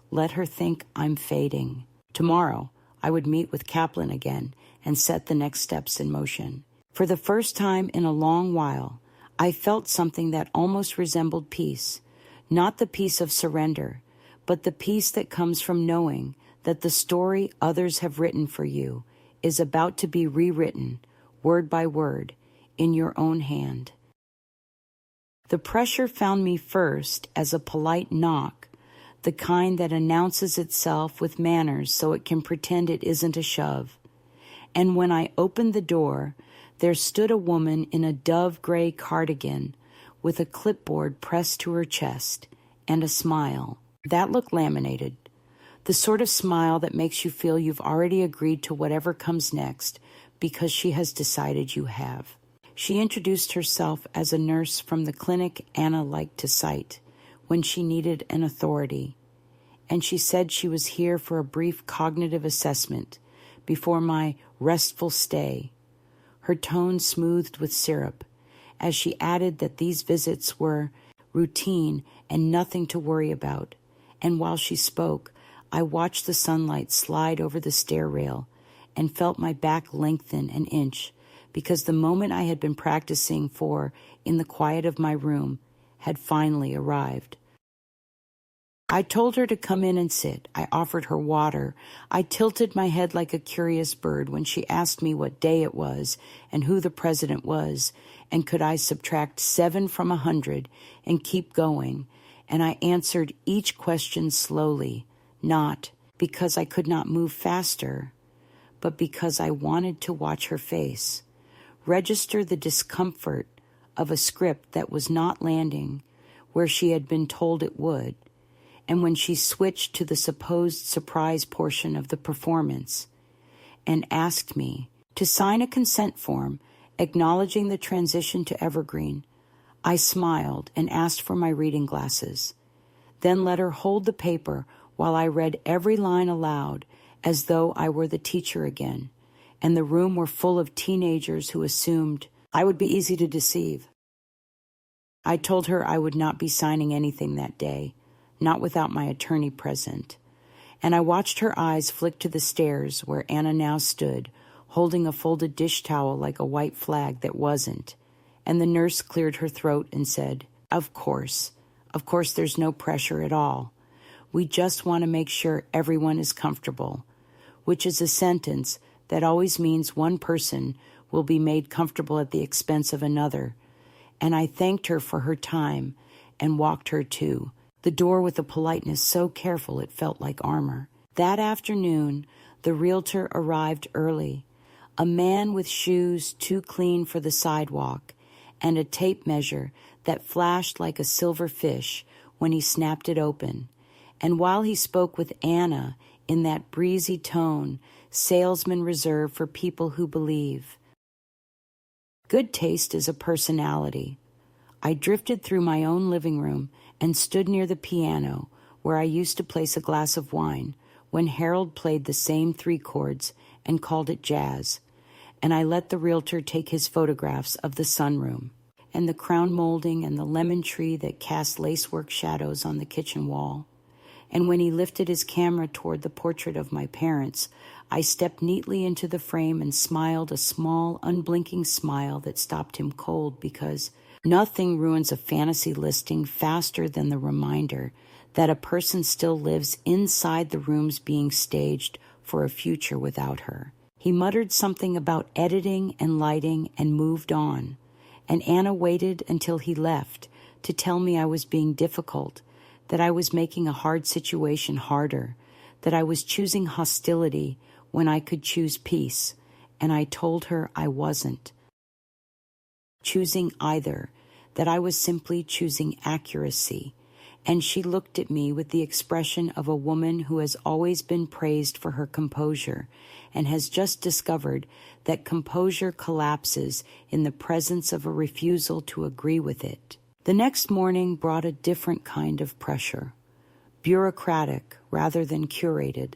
Let her think I'm fading. Tomorrow, I would meet with Kaplan again and set the next steps in motion. For the first time in a long while, I felt something that almost resembled peace, not the peace of surrender, but the peace that comes from knowing that the story others have written for you is about to be rewritten, word by word, in your own hand. The pressure found me first as a polite knock, the kind that announces itself with manners so it can pretend it isn't a shove. And when I opened the door, there stood a woman in a dove-gray cardigan with a clipboard pressed to her chest and a smile. That looked laminated, the sort of smile that makes you feel you've already agreed to whatever comes next because she has decided you have. She introduced herself as a nurse from the clinic Anna liked to cite when she needed an authority, and she said she was here for a brief cognitive assessment before my restful stay. Her tone smoothed with syrup as she added that these visits were routine and nothing to worry about, and while she spoke, I watched the sunlight slide over the stair rail and felt my back lengthen an inch because the moment I had been practicing for in the quiet of my room had finally arrived. I told her to come in and sit. I offered her water. I tilted my head like a curious bird when she asked me what day it was and who the president was, and could I subtract 7 from 100 and keep going. And I answered each question slowly, not because I could not move faster, but because I wanted to watch her face, register the discomfort of a script that was not landing where she had been told it would. And when she switched to the supposed surprise portion of the performance and asked me to sign a consent form acknowledging the transition to Evergreen, I smiled and asked for my reading glasses, then let her hold the paper while I read every line aloud as though I were the teacher again, and the room were full of teenagers who assumed I would be easy to deceive. I told her I would not be signing anything that day, not without my attorney present, and I watched her eyes flick to the stairs where Anna now stood, holding a folded dish towel like a white flag that wasn't, and the nurse cleared her throat and said, Of course there's no pressure at all. We just want to make sure everyone is comfortable," which is a sentence that always means one person will be made comfortable at the expense of another, and I thanked her for her time and walked her to the door with a politeness so careful it felt like armor. That afternoon, the realtor arrived early, a man with shoes too clean for the sidewalk and a tape measure that flashed like a silver fish when he snapped it open. And while he spoke with Anna in that breezy tone, salesman reserved for people who believe. Good taste is a personality. I drifted through my own living room and stood near the piano where I used to place a glass of wine when Harold played the same 3 chords and called it jazz, and I let the realtor take his photographs of the sunroom and the crown molding and the lemon tree that cast lacework shadows on the kitchen wall. And when he lifted his camera toward the portrait of my parents, I stepped neatly into the frame and smiled a small, unblinking smile that stopped him cold because nothing ruins a fantasy listing faster than the reminder that a person still lives inside the rooms being staged for a future without her. He muttered something about editing and lighting and moved on, and Anna waited until he left to tell me I was being difficult, that I was making a hard situation harder, that I was choosing hostility when I could choose peace, and I told her I wasn't choosing either, that I was simply choosing accuracy, and she looked at me with the expression of a woman who has always been praised for her composure and has just discovered that composure collapses in the presence of a refusal to agree with it. The next morning brought a different kind of pressure, bureaucratic rather than curated,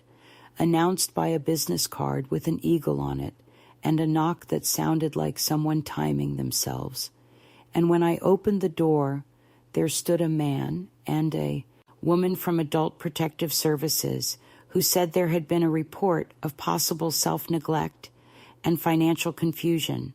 announced by a business card with an eagle on it and a knock that sounded like someone timing themselves. And when I opened the door, there stood a man and a woman from Adult Protective Services who said there had been a report of possible self-neglect and financial confusion,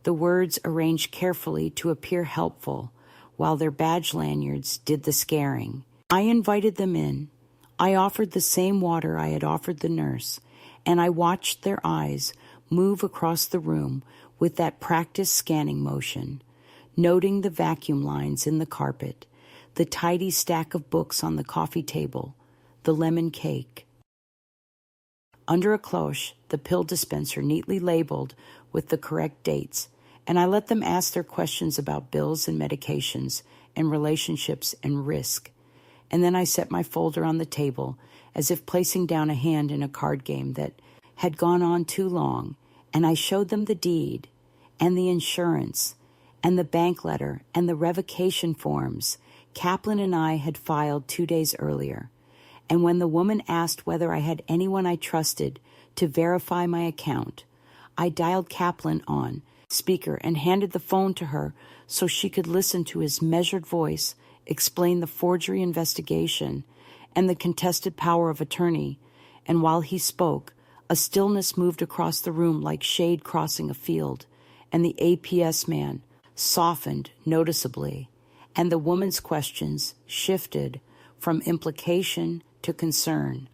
the words arranged carefully to appear helpful, while their badge lanyards did the scaring. I invited them in. I offered the same water I had offered the nurse, and I watched their eyes move across the room with that practiced scanning motion, noting the vacuum lines in the carpet, the tidy stack of books on the coffee table, the lemon cake. Under a cloche, the pill dispenser neatly labeled with the correct dates, and I let them ask their questions about bills and medications and relationships and risk. And then I set my folder on the table as if placing down a hand in a card game that had gone on too long, and I showed them the deed and the insurance and the bank letter and the revocation forms Kaplan and I had filed 2 days earlier. And when the woman asked whether I had anyone I trusted to verify my account, I dialed Kaplan on speaker and handed the phone to her so she could listen to his measured voice explain the forgery investigation and the contested power of attorney, and while he spoke, a stillness moved across the room like shade crossing a field, and the APS man softened noticeably, and the woman's questions shifted from implication to concern,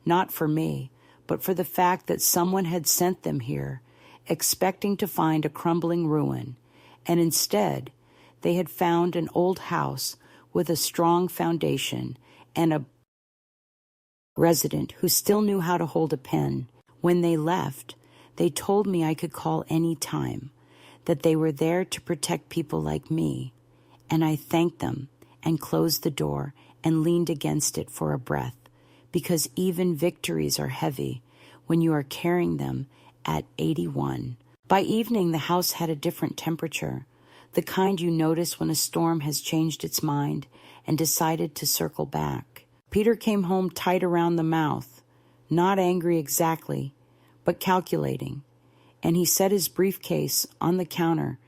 not for me, but for the fact that someone had sent them here, expecting to find a crumbling ruin, and instead they had found an old house with a strong foundation and a resident who still knew how to hold a pen. When they left, they told me I could call any time, that they were there to protect people like me, and I thanked them and closed the door and leaned against it for a breath, because even victories are heavy when you are carrying them at 81. By evening, the house had a different temperature, the kind you notice when a storm has changed its mind and decided to circle back. Peter came home tight around the mouth, not angry exactly, but calculating, and he set his briefcase on the counter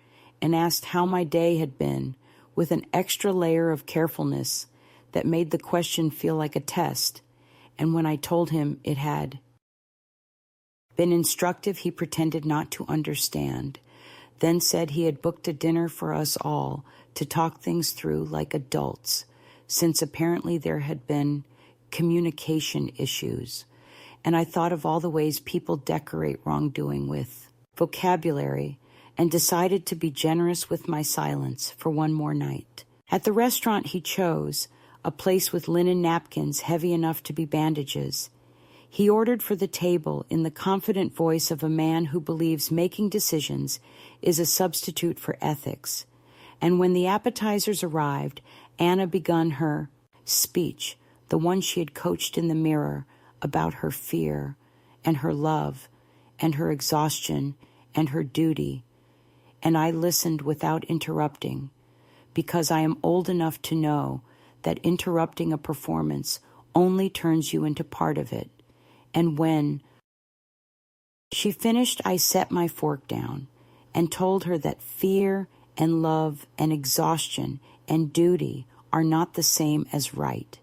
and asked how my day had been, with an extra layer of carefulness that made the question feel like a test. And when I told him it had been instructive, he pretended not to understand, then said he had booked a dinner for us all to talk things through like adults, since apparently there had been communication issues. And I thought of all the ways people decorate wrongdoing with vocabulary and decided to be generous with my silence for one more night. At the restaurant he chose, a place with linen napkins heavy enough to be bandages, he ordered for the table in the confident voice of a man who believes making decisions is a substitute for ethics. And when the appetizers arrived, Anna begun her speech, the one she had coached in the mirror, about her fear and her love and her exhaustion and her duty. And I listened without interrupting, because I am old enough to know that interrupting a performance only turns you into part of it. And when she finished, I set my fork down and told her that fear and love and exhaustion and duty are not the same as right,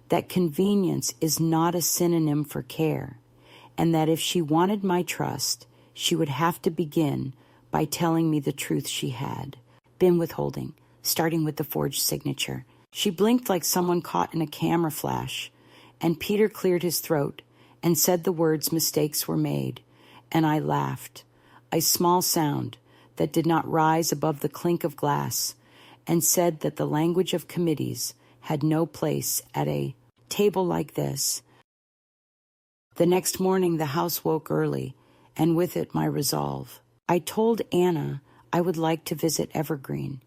that convenience is not a synonym for care, and that if she wanted my trust, she would have to begin by telling me the truth she had been withholding, starting with the forged signature. She blinked like someone caught in a camera flash, and Peter cleared his throat and said the words mistakes were made, and I laughed, a small sound that did not rise above the clink of glass, and said that the language of committees had no place at a table like this. The next morning the house woke early, and with it my resolve. I told Anna I would like to visit Evergreen,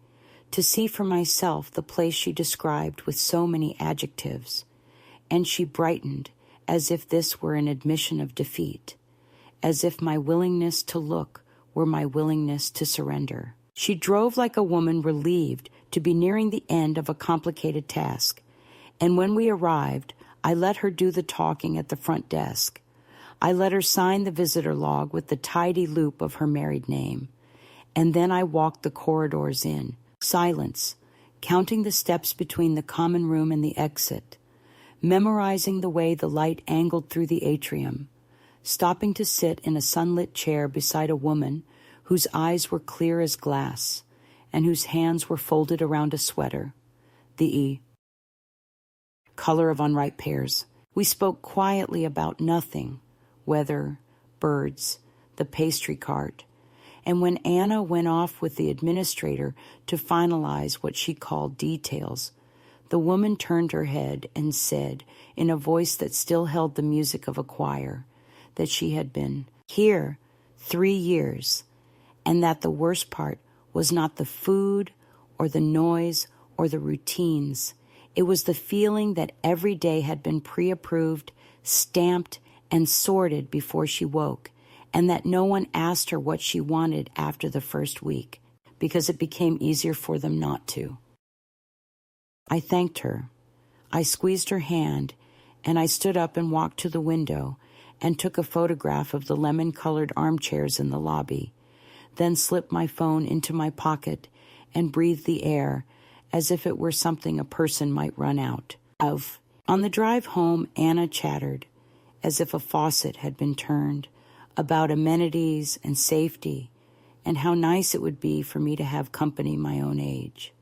to see for myself the place she described with so many adjectives, and she brightened as if this were an admission of defeat, as if my willingness to look were my willingness to surrender. She drove like a woman relieved to be nearing the end of a complicated task, and when we arrived, I let her do the talking at the front desk. I let her sign the visitor log with the tidy loop of her married name, and then I walked the corridors in silence, counting the steps between the common room and the exit, memorizing the way the light angled through the atrium, stopping to sit in a sunlit chair beside a woman whose eyes were clear as glass and whose hands were folded around a sweater, the color of unripe pears. We spoke quietly about nothing, weather, birds, the pastry cart, and when Anna went off with the administrator to finalize what she called details, the woman turned her head and said, in a voice that still held the music of a choir, that she had been here 3 years, and that the worst part was not the food or the noise or the routines. It was the feeling that every day had been pre-approved, stamped, and sorted before she woke, and that no one asked her what she wanted after the first week, because it became easier for them not to. I thanked her. I squeezed her hand, and I stood up and walked to the window and took a photograph of the lemon-colored armchairs in the lobby, then slipped my phone into my pocket and breathed the air as if it were something a person might run out of On the drive home, Anna chattered, as if a faucet had been turned, about amenities and safety, and how nice it would be for me to have company my own age.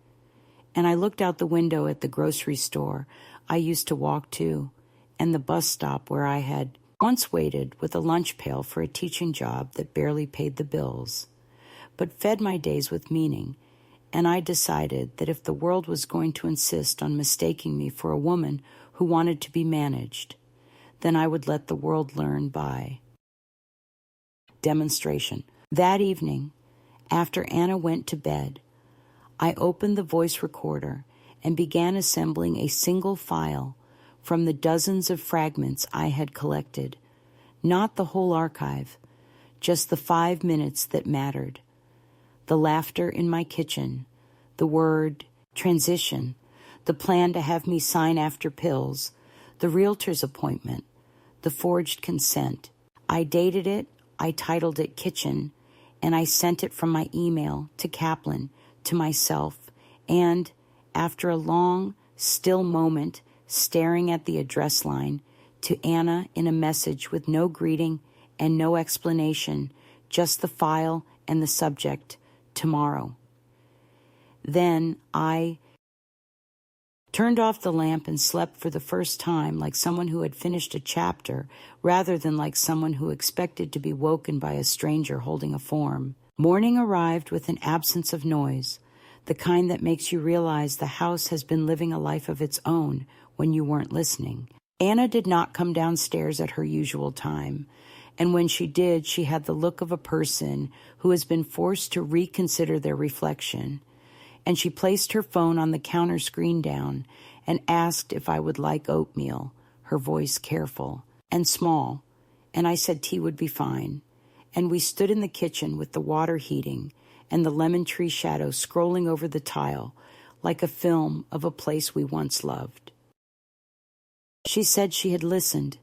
And I looked out the window at the grocery store I used to walk to, and the bus stop where I had once waited with a lunch pail for a teaching job that barely paid the bills, but fed my days with meaning. And I decided that if the world was going to insist on mistaking me for a woman who wanted to be managed, then I would let the world learn by demonstration. That evening, after Anna went to bed, I opened the voice recorder and began assembling a single file from the dozens of fragments I had collected, not the whole archive, just the 5 minutes that mattered. The laughter in my kitchen, the word transition, the plan to have me sign after pills, the realtor's appointment, the forged consent. I dated it, I titled it Kitchen, and I sent it from my email to Kaplan, to myself, and, after a long, still moment staring at the address line, to Anna in a message with no greeting and no explanation, just the file and the subject, tomorrow. Then I turned off the lamp and slept for the first time like someone who had finished a chapter rather than like someone who expected to be woken by a stranger holding a form. Morning arrived with an absence of noise, the kind that makes you realize the house has been living a life of its own when you weren't listening. Anna did not come downstairs at her usual time, and when she did, she had the look of a person who has been forced to reconsider their reflection. And she placed her phone on the counter screen down and asked if I would like oatmeal, her voice careful and small, and I said tea would be fine. And we stood in the kitchen with the water heating and the lemon tree shadow scrolling over the tile like a film of a place we once loved. She said she had listened,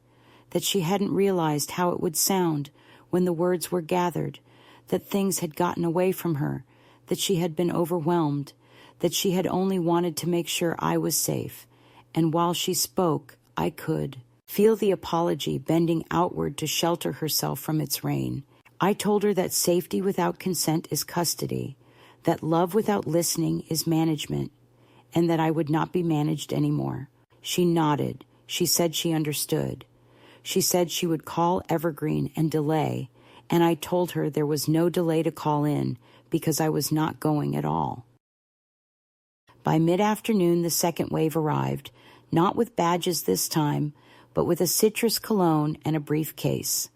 that she hadn't realized how it would sound when the words were gathered, that things had gotten away from her, that she had been overwhelmed, that she had only wanted to make sure I was safe. And while she spoke, I could feel the apology bending outward to shelter herself from its rain. I told her that safety without consent is custody, that love without listening is management, and that I would not be managed anymore. She nodded. She said she understood. She said she would call Evergreen and delay, and I told her there was no delay to call in because I was not going at all. By mid-afternoon, the second wave arrived, not with badges this time, but with a citrus cologne and a briefcase.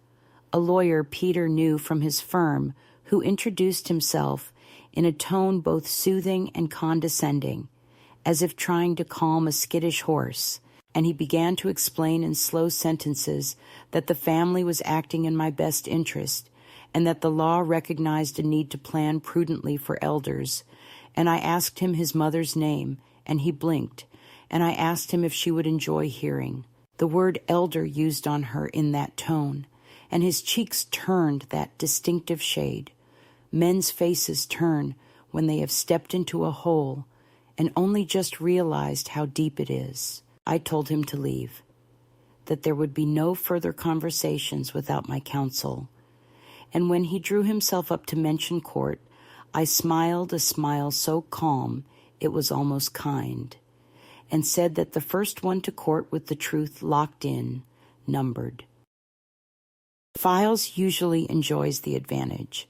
A lawyer Peter knew from his firm, who introduced himself in a tone both soothing and condescending, as if trying to calm a skittish horse, and he began to explain in slow sentences that the family was acting in my best interest, and that the law recognized a need to plan prudently for elders. And I asked him his mother's name, and he blinked, and I asked him if she would enjoy hearing the word elder used on her in that tone, and his cheeks turned that distinctive shade. Men's faces turn when they have stepped into a hole and only just realized how deep it is. I told him to leave, that there would be no further conversations without my counsel. And when he drew himself up to mention court, I smiled a smile so calm it was almost kind, and said that the first one to court with the truth locked in, numbered. Files usually enjoys the advantage,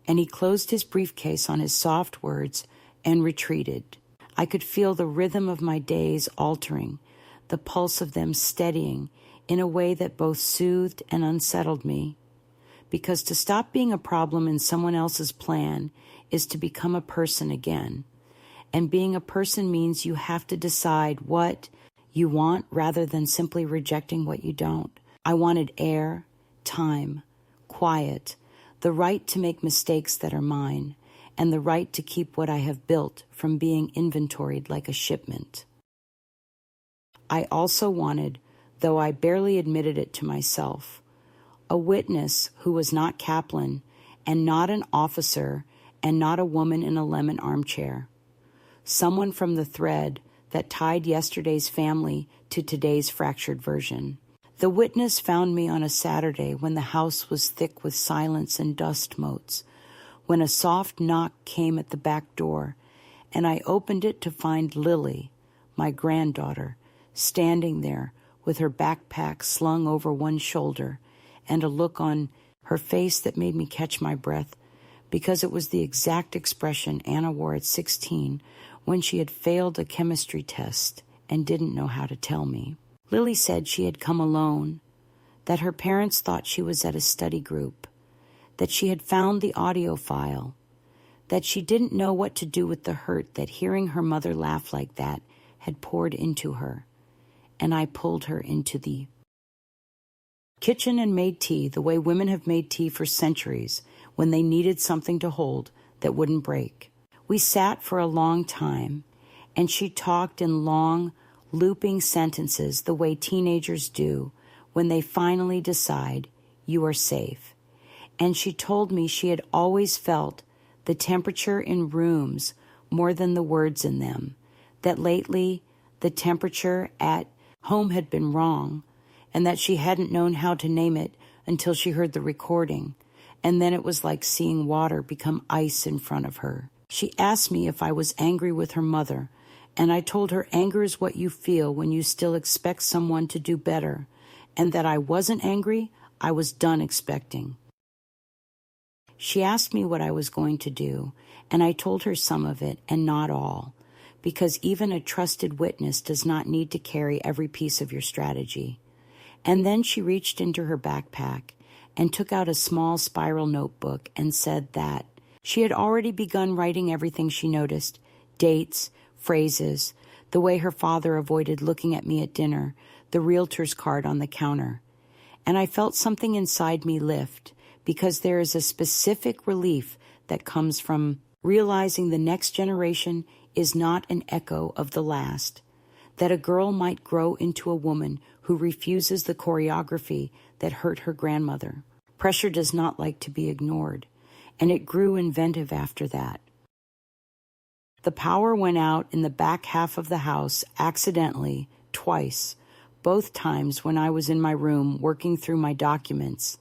and he closed his briefcase on his soft words and retreated. I could feel the rhythm of my days altering, the pulse of them steadying in a way that both soothed and unsettled me. Because to stop being a problem in someone else's plan is to become a person again. And being a person means you have to decide what you want rather than simply rejecting what you don't. I wanted air, time, quiet, the right to make mistakes that are mine, and the right to keep what I have built from being inventoried like a shipment. I also wanted, though I barely admitted it to myself, a witness who was not Kaplan and not an officer and not a woman in a lemon armchair. Someone from the thread that tied yesterday's family to today's fractured version. The witness found me on a Saturday when the house was thick with silence and dust motes, when a soft knock came at the back door, and I opened it to find Lily, my granddaughter, standing there with her backpack slung over one shoulder and a look on her face that made me catch my breath, because it was the exact expression Anna wore at 16 when she had failed a chemistry test and didn't know how to tell me. Lily said she had come alone, that her parents thought she was at a study group, that she had found the audio file, that she didn't know what to do with the hurt that hearing her mother laugh like that had poured into her, and I pulled her into the kitchen and made tea the way women have made tea for centuries when they needed something to hold that wouldn't break. We sat for a long time, and she talked in long, looping sentences the way teenagers do when they finally decide you are safe. And she told me she had always felt the temperature in rooms more than the words in them, that lately the temperature at home had been wrong, and that she hadn't known how to name it until she heard the recording, and then it was like seeing water become ice in front of her. She asked me if I was angry with her mother, and I told her anger is what you feel when you still expect someone to do better, and that I wasn't angry, I was done expecting. She asked me what I was going to do, and I told her some of it and not all, because even a trusted witness does not need to carry every piece of your strategy. And then she reached into her backpack and took out a small spiral notebook and said that she had already begun writing everything she noticed, dates, phrases, the way her father avoided looking at me at dinner, the realtor's card on the counter. And I felt something inside me lift, because there is a specific relief that comes from realizing the next generation is not an echo of the last, that a girl might grow into a woman who refuses the choreography that hurt her grandmother. Pressure does not like to be ignored, and it grew inventive after that. The power went out in the back half of the house accidentally, twice, both times when I was in my room working through my documents,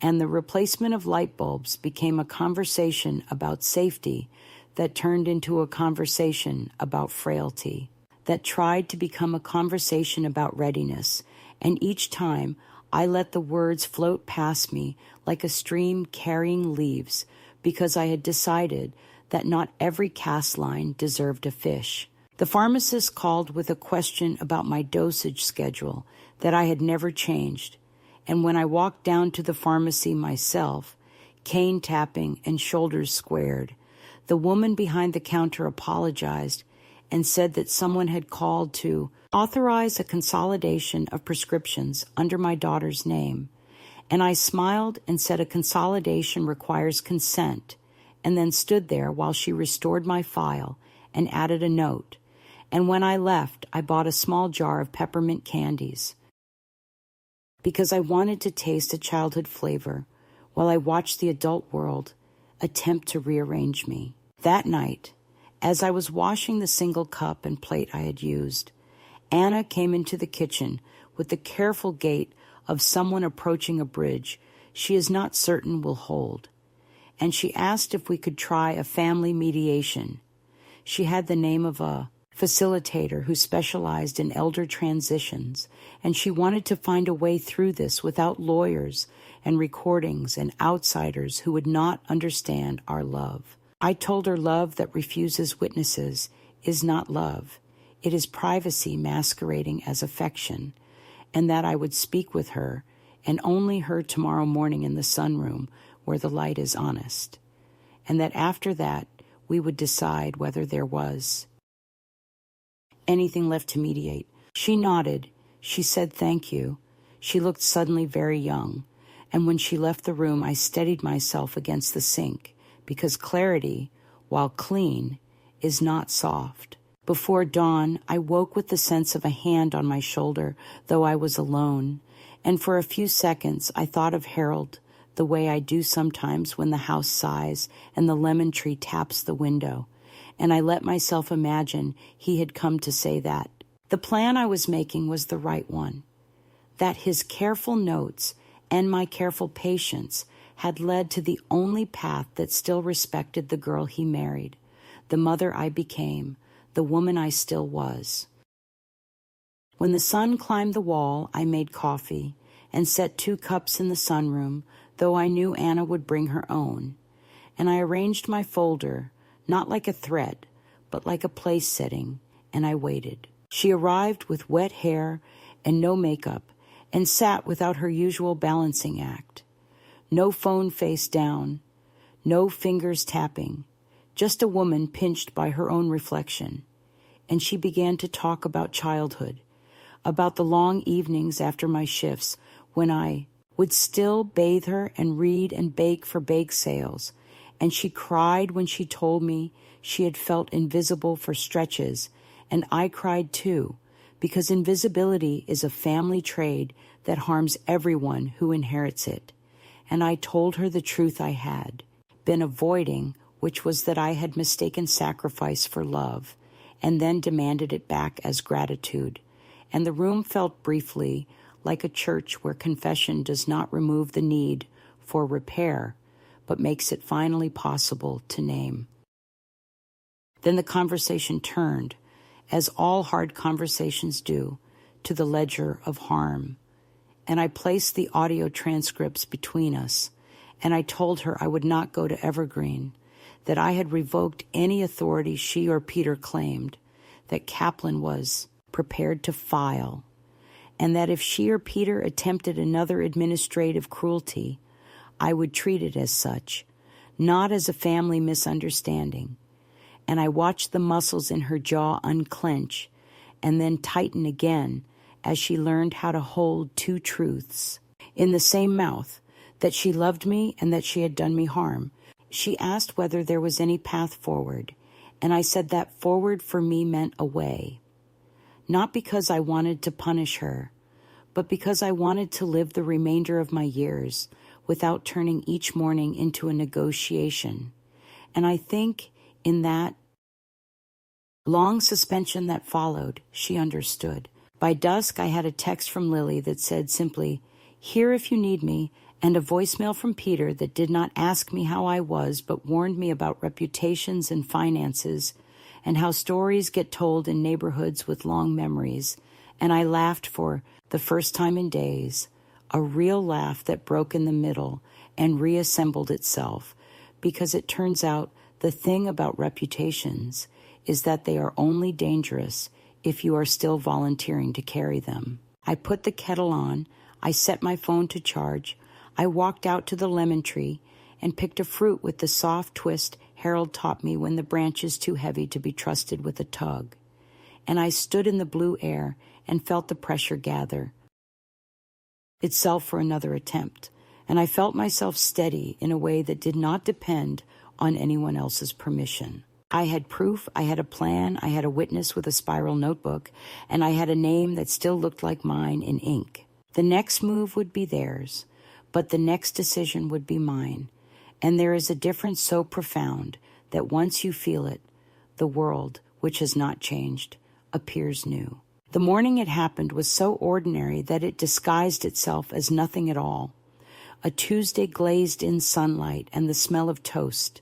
and the replacement of light bulbs became a conversation about safety that turned into a conversation about frailty, that tried to become a conversation about readiness, and each time I let the words float past me like a stream carrying leaves, because I had decided that not every cast line deserved a fish. The pharmacist called with a question about my dosage schedule that I had never changed, and when I walked down to the pharmacy myself, cane tapping and shoulders squared, the woman behind the counter apologized and said that someone had called to authorize a consolidation of prescriptions under my daughter's name. And I smiled and said a consolidation requires consent, and then stood there while she restored my file and added a note. And when I left, I bought a small jar of peppermint candies, because I wanted to taste a childhood flavor while I watched the adult world attempt to rearrange me. That night, as I was washing the single cup and plate I had used, Anna came into the kitchen with the careful gait of someone approaching a bridge she is not certain will hold, and she asked if we could try a family mediation. She had the name of a facilitator who specialized in elder transitions, and she wanted to find a way through this without lawyers and recordings and outsiders who would not understand our love. I told her love that refuses witnesses is not love. It is privacy masquerading as affection, and that I would speak with her, and only her, tomorrow morning in the sunroom where the light is honest, and that after that we would decide whether there was anything left to mediate. She nodded. She said thank you. She looked suddenly very young, and when she left the room I steadied myself against the sink, because clarity, while clean, is not soft. Before dawn, I woke with the sense of a hand on my shoulder, though I was alone, and for a few seconds I thought of Harold, the way I do sometimes when the house sighs and the lemon tree taps the window, and I let myself imagine he had come to say that. The plan I was making was the right one, that his careful notes and my careful patience had led to the only path that still respected the girl he married, the mother I became, the woman I still was. When the sun climbed the wall, I made coffee and set 2 cups in the sunroom, though I knew Anna would bring her own. And I arranged my folder, not like a threat, but like a place setting, and I waited. She arrived with wet hair and no makeup, and sat without her usual balancing act. No phone face down, no fingers tapping, just a woman pinched by her own reflection. And she began to talk about childhood, about the long evenings after my shifts when I would still bathe her and read and bake for bake sales. And she cried when she told me she had felt invisible for stretches, and I cried too, because invisibility is a family trait that harms everyone who inherits it. And I told her the truth I had been avoiding, which was that I had mistaken sacrifice for love, and then demanded it back as gratitude. And the room felt briefly like a church where confession does not remove the need for repair, but makes it finally possible to name. Then the conversation turned, as all hard conversations do, to the ledger of harm. And I placed the audio transcripts between us, and I told her I would not go to Evergreen, that I had revoked any authority she or Peter claimed, that Kaplan was prepared to file, and that if she or Peter attempted another administrative cruelty, I would treat it as such, not as a family misunderstanding. And I watched the muscles in her jaw unclench and then tighten again as she learned how to hold 2 truths in the same mouth, that she loved me and that she had done me harm. She asked whether there was any path forward, and I said that forward for me meant away. Not because I wanted to punish her, but because I wanted to live the remainder of my years without turning each morning into a negotiation. And I think in that long suspension that followed, she understood. By dusk, I had a text from Lily that said simply, "Here if you need me," and a voicemail from Peter that did not ask me how I was, but warned me about reputations and finances, and how stories get told in neighborhoods with long memories. And I laughed for the first time in days, a real laugh that broke in the middle and reassembled itself, because it turns out the thing about reputations is that they are only dangerous if you are still volunteering to carry them. I put the kettle on, I set my phone to charge, I walked out to the lemon tree and picked a fruit with the soft twist Harold taught me when the branch is too heavy to be trusted with a tug. And I stood in the blue air and felt the pressure gather itself for another attempt, and I felt myself steady in a way that did not depend on anyone else's permission. I had proof, I had a plan, I had a witness with a spiral notebook, and I had a name that still looked like mine in ink. The next move would be theirs, but the next decision would be mine. And there is a difference so profound that once you feel it, the world, which has not changed, appears new. The morning it happened was so ordinary that it disguised itself as nothing at all. A Tuesday glazed in sunlight and the smell of toast.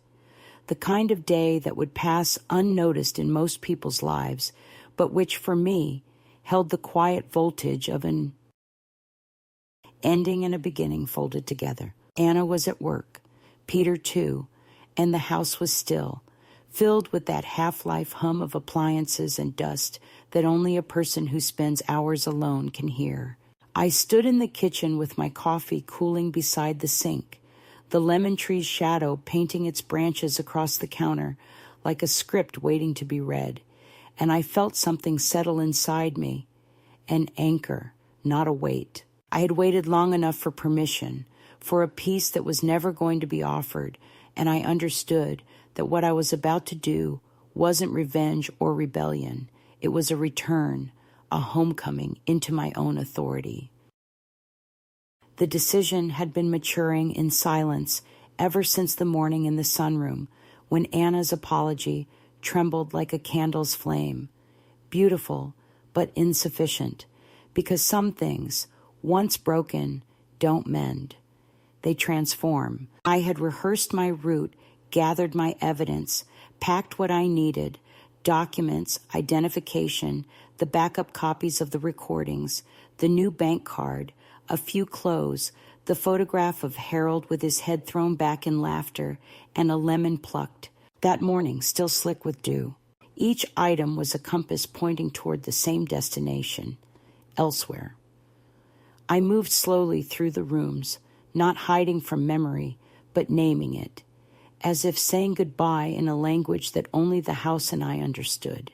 The kind of day that would pass unnoticed in most people's lives, but which for me held the quiet voltage of an ending and a beginning folded together. Anna was at work, Peter too, and the house was still, filled with that half-life hum of appliances and dust that only a person who spends hours alone can hear. I stood in the kitchen with my coffee cooling beside the sink, the lemon tree's shadow painting its branches across the counter like a script waiting to be read, and I felt something settle inside me, an anchor, not a weight. I had waited long enough for permission, for a peace that was never going to be offered, and I understood that what I was about to do wasn't revenge or rebellion. It was a return, a homecoming into my own authority. The decision had been maturing in silence ever since the morning in the sunroom when Anna's apology trembled like a candle's flame. Beautiful, but insufficient, because some things, once broken, don't mend. They transform. I had rehearsed my route, gathered my evidence, packed what I needed, documents, identification, the backup copies of the recordings, the new bank card, a few clothes, the photograph of Harold with his head thrown back in laughter, and a lemon plucked, that morning still slick with dew. Each item was a compass pointing toward the same destination, elsewhere. I moved slowly through the rooms, not hiding from memory, but naming it, as if saying goodbye in a language that only the house and I understood.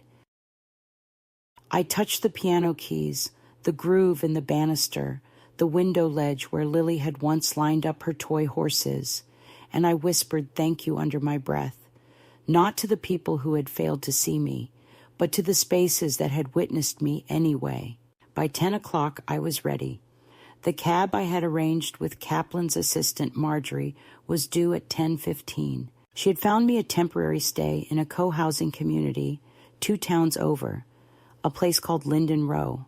I touched the piano keys, the groove in the banister, the window ledge where Lily had once lined up her toy horses, and I whispered thank you under my breath, not to the people who had failed to see me, but to the spaces that had witnessed me anyway. By 10 o'clock, I was ready. The cab I had arranged with Kaplan's assistant, Marjorie, was due at 10:15. She had found me a temporary stay in a co-housing community 2 towns over, a place called Linden Row,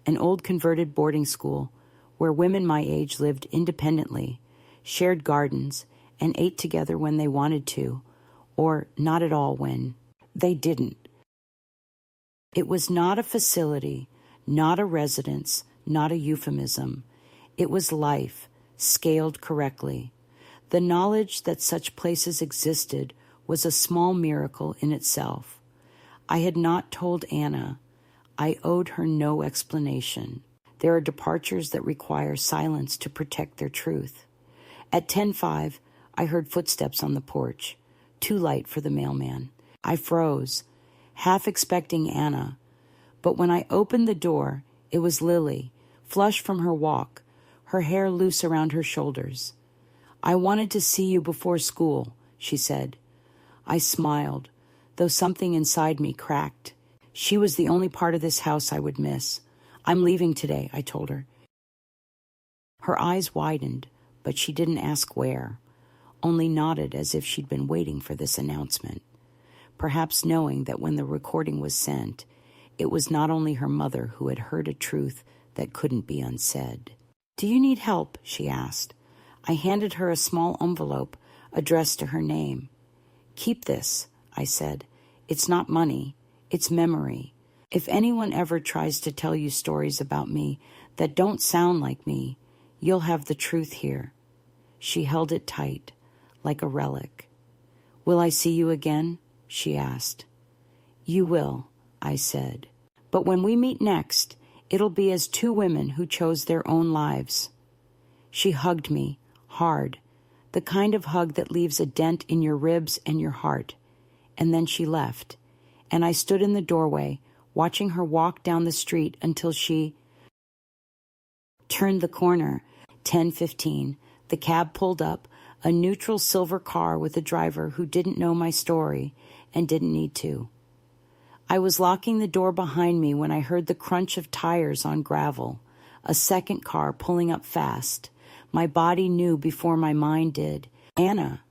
an old converted boarding school where women my age lived independently, shared gardens, and ate together when they wanted to, or not at all when they didn't. It was not a facility, not a residence, not a euphemism. It was life, scaled correctly. The knowledge that such places existed was a small miracle in itself. I had not told Anna. I owed her no explanation. There are departures that require silence to protect their truth. At 10:05, I heard footsteps on the porch, too light for the mailman. I froze, half expecting Anna, but when I opened the door, it was Lily, flushed from her walk, her hair loose around her shoulders. "I wanted to see you before school," she said. I smiled, though something inside me cracked. She was the only part of this house I would miss. "I'm leaving today," I told her. Her eyes widened, but she didn't ask where, only nodded as if she'd been waiting for this announcement, perhaps knowing that when the recording was sent, it was not only her mother who had heard a truth that couldn't be unsaid. "Do you need help?" she asked. I handed her a small envelope addressed to her name. "Keep this," I said. "It's not money. It's memory. If anyone ever tries to tell you stories about me that don't sound like me, you'll have the truth here." She held it tight, like a relic. "Will I see you again?" she asked. "You will," I said. "But when we meet next, it'll be as 2 women who chose their own lives." She hugged me, hard, the kind of hug that leaves a dent in your ribs and your heart. And then she left, and I stood in the doorway, watching her walk down the street until she turned the corner. 10:15, the cab pulled up, a neutral silver car with a driver who didn't know my story and didn't need to. I was locking the door behind me when I heard the crunch of tires on gravel, a second car pulling up fast. My body knew before my mind did. Anna.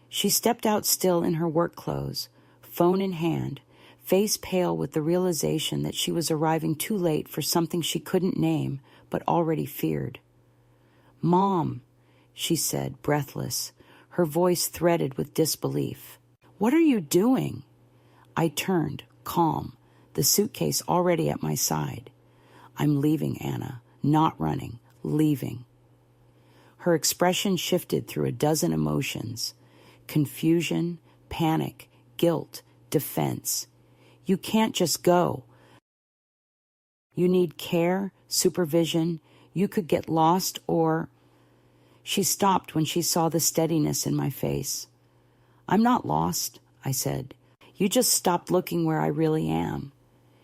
She stepped out still in her work clothes, phone in hand, face pale with the realization that she was arriving too late for something she couldn't name but already feared. "Mom," she said, breathless, her voice threaded with disbelief. "What are you doing?" I turned, calm, the suitcase already at my side. "I'm leaving, Anna, not running, leaving." Her expression shifted through a dozen emotions: confusion, panic, guilt, defense. "You can't just go. You need care, supervision. You could get lost or—" She stopped when she saw the steadiness in my face. "I'm not lost," I said. "You just stopped looking where I really am."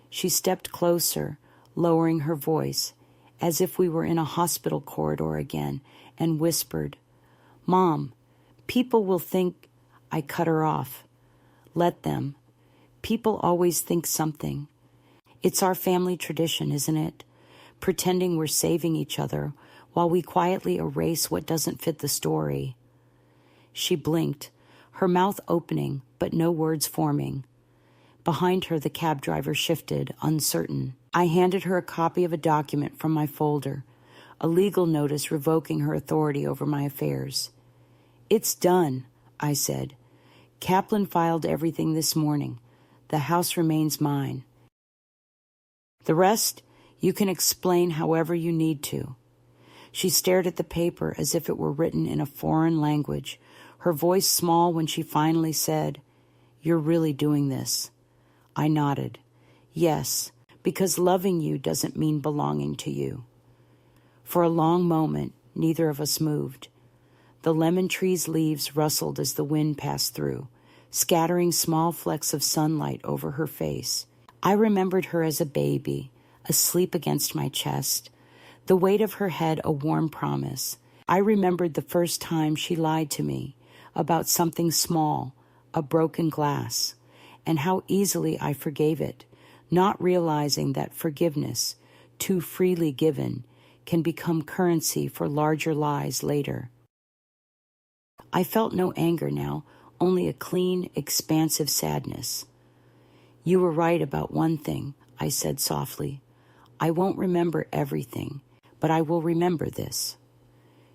She stepped closer, lowering her voice, as if we were in a hospital corridor again, and whispered, "Mom, people will think—" I cut her off. "Let them. People always think something. It's our family tradition, isn't it? Pretending we're saving each other while we quietly erase what doesn't fit the story." She blinked, her mouth opening, but no words forming. Behind her, the cab driver shifted, uncertain. I handed her a copy of a document from my folder, a legal notice revoking her authority over my affairs. "It's done," I said. "Kaplan filed everything this morning. The house remains mine. The rest, you can explain however you need to." She stared at the paper as if it were written in a foreign language, her voice small when she finally said, "You're really doing this?" I nodded. "Yes, because loving you doesn't mean belonging to you." For a long moment, neither of us moved. The lemon tree's leaves rustled as the wind passed through, scattering small flecks of sunlight over her face. I remembered her as a baby, asleep against my chest, the weight of her head a warm promise. I remembered the first time she lied to me about something small, a broken glass, and how easily I forgave it, not realizing that forgiveness, too freely given, can become currency for larger lies later. I felt no anger now, only a clean, expansive sadness. "You were right about one thing," I said softly. "I won't remember everything, but I will remember this."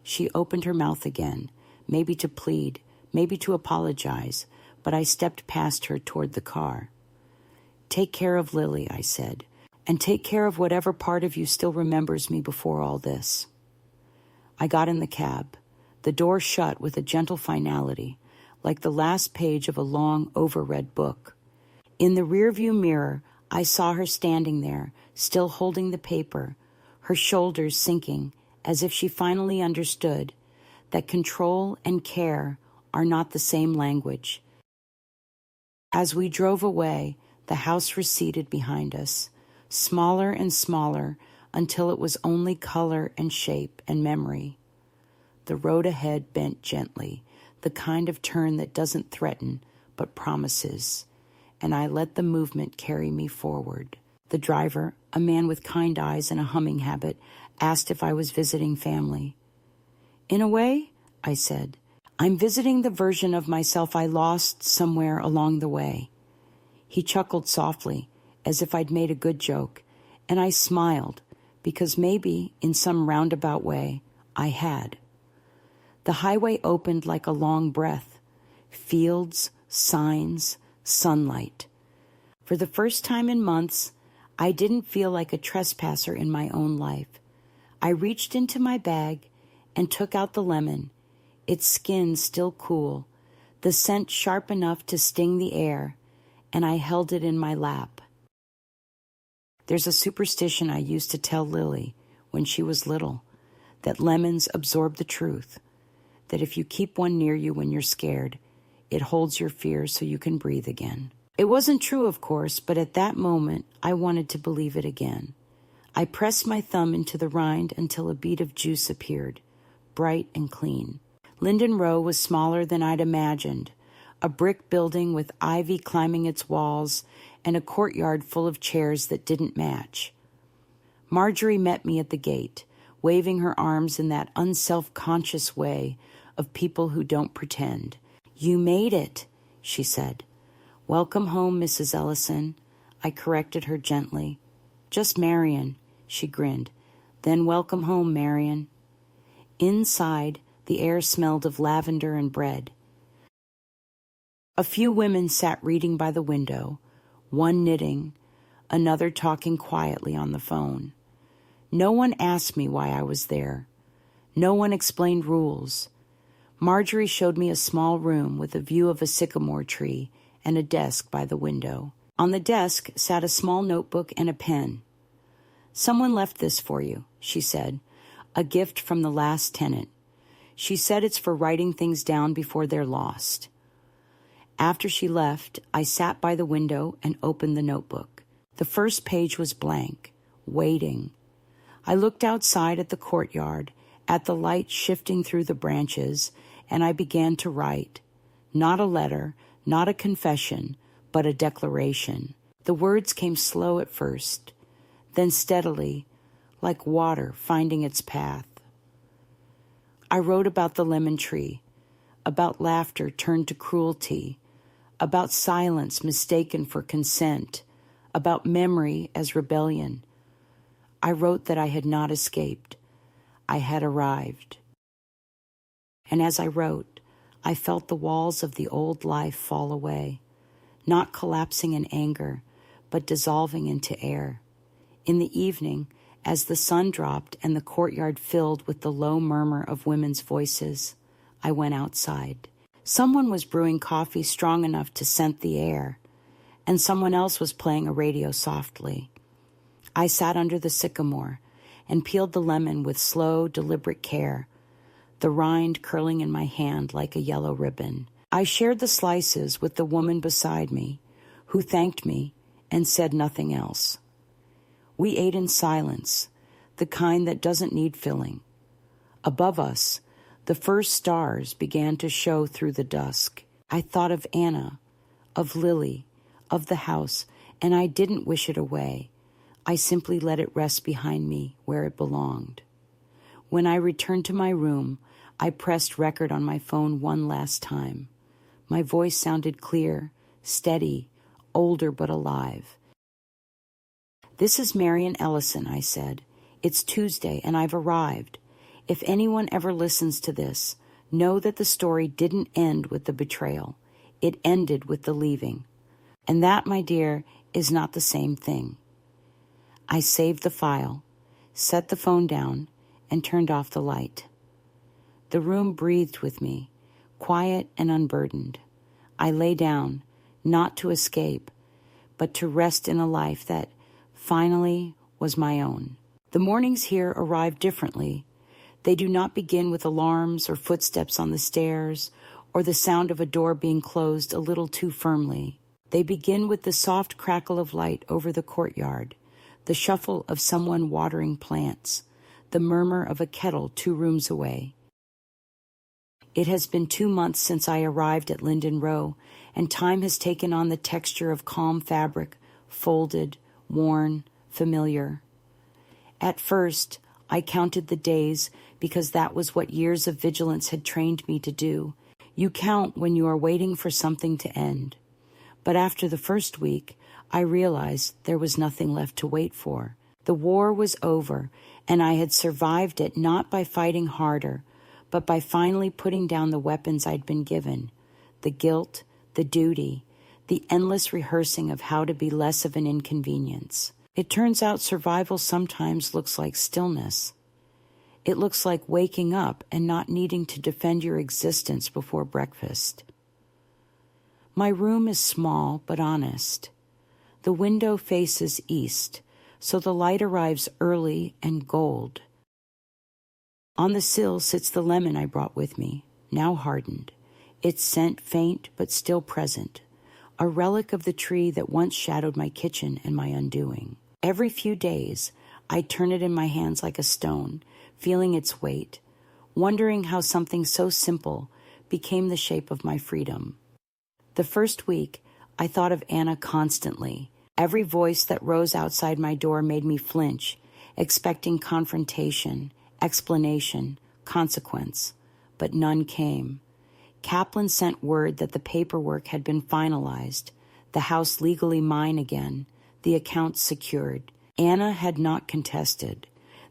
She opened her mouth again, maybe to plead, maybe to apologize, but I stepped past her toward the car. "Take care of Lily," I said, "and take care of whatever part of you still remembers me before all this." I got in the cab. The door shut with a gentle finality, like the last page of a long, overread book. In the rearview mirror, I saw her standing there, still holding the paper, her shoulders sinking, as if she finally understood that control and care are not the same language. As we drove away, the house receded behind us, smaller and smaller until it was only color and shape and memory. The road ahead bent gently, the kind of turn that doesn't threaten but promises, and I let the movement carry me forward. The driver, a man with kind eyes and a humming habit, asked if I was visiting family. "In a way," I said. "I'm visiting the version of myself I lost somewhere along the way." He chuckled softly, as if I'd made a good joke, and I smiled, because maybe, in some roundabout way, I had. The highway opened like a long breath. Fields, signs, sunlight. For the first time in months, I didn't feel like a trespasser in my own life. I reached into my bag and took out the lemon, its skin still cool, the scent sharp enough to sting the air, and I held it in my lap. There's a superstition I used to tell Lily when she was little, that lemons absorb the truth, that if you keep one near you when you're scared, it holds your fears so you can breathe again. It wasn't true, of course, but at that moment, I wanted to believe it again. I pressed my thumb into the rind until a bead of juice appeared, bright and clean. Linden Row was smaller than I'd imagined, a brick building with ivy climbing its walls and a courtyard full of chairs that didn't match. Marjorie met me at the gate, waving her arms in that unself-conscious way of people who don't pretend. "You made it," she said. "Welcome home, Mrs. Ellison," I corrected her gently. "Just Marion," she grinned. "Then welcome home, Marion." Inside, the air smelled of lavender and bread. A few women sat reading by the window, one knitting, another talking quietly on the phone. No one asked me why I was there. No one explained rules. Marjorie showed me a small room with a view of a sycamore tree and a desk by the window. On the desk sat a small notebook and a pen. "Someone left this for you," she said, "a gift from the last tenant. She said it's for writing things down before they're lost." After she left, I sat by the window and opened the notebook. The first page was blank, waiting. I looked outside at the courtyard, at the light shifting through the branches, and I began to write. Not a letter, not a confession, but a declaration. The words came slow at first, then steadily, like water finding its path. I wrote about the lemon tree, about laughter turned to cruelty, about silence mistaken for consent, about memory as rebellion. I wrote that I had not escaped. I had arrived. And as I wrote, I felt the walls of the old life fall away, not collapsing in anger, but dissolving into air. In the evening, as the sun dropped and the courtyard filled with the low murmur of women's voices, I went outside. Someone was brewing coffee strong enough to scent the air, and someone else was playing a radio softly. I sat under the sycamore and peeled the lemon with slow, deliberate care, the rind curling in my hand like a yellow ribbon. I shared the slices with the woman beside me, who thanked me and said nothing else. We ate in silence, the kind that doesn't need filling. Above us, the first stars began to show through the dusk. I thought of Anna, of Lily, of the house, and I didn't wish it away. I simply let it rest behind me where it belonged. When I returned to my room, I pressed record on my phone one last time. My voice sounded clear, steady, older but alive. "This is Marian Ellison," I said. "It's Tuesday, and I've arrived. If anyone ever listens to this, know that the story didn't end with the betrayal. It ended with the leaving. And that, my dear, is not the same thing." I saved the file, set the phone down, and turned off the light. The room breathed with me, quiet and unburdened. I lay down, not to escape, but to rest in a life that, finally, was my own. The mornings here arrive differently. They do not begin with alarms or footsteps on the stairs or the sound of a door being closed a little too firmly. They begin with the soft crackle of light over the courtyard, the shuffle of someone watering plants, the murmur of a kettle 2 rooms away. It has been 2 months since I arrived at Linden Row, and time has taken on the texture of calm fabric, folded, worn, familiar. At first, I counted the days because that was what years of vigilance had trained me to do. You count when you are waiting for something to end. But after the first week, I realized there was nothing left to wait for. The war was over, and I had survived it not by fighting harder, but by finally putting down the weapons I'd been given, the guilt, the duty, the endless rehearsing of how to be less of an inconvenience. It turns out survival sometimes looks like stillness. It looks like waking up and not needing to defend your existence before breakfast. My room is small but honest. The window faces east, so the light arrives early and gold. On the sill sits the lemon I brought with me, now hardened, its scent faint but still present, a relic of the tree that once shadowed my kitchen and my undoing. Every few days, I turn it in my hands like a stone, feeling its weight, wondering how something so simple became the shape of my freedom. The first week, I thought of Anna constantly. Every voice that rose outside my door made me flinch, expecting confrontation, explanation, consequence, but none came. Kaplan sent word that the paperwork had been finalized, the house legally mine again, the accounts secured. Anna had not contested.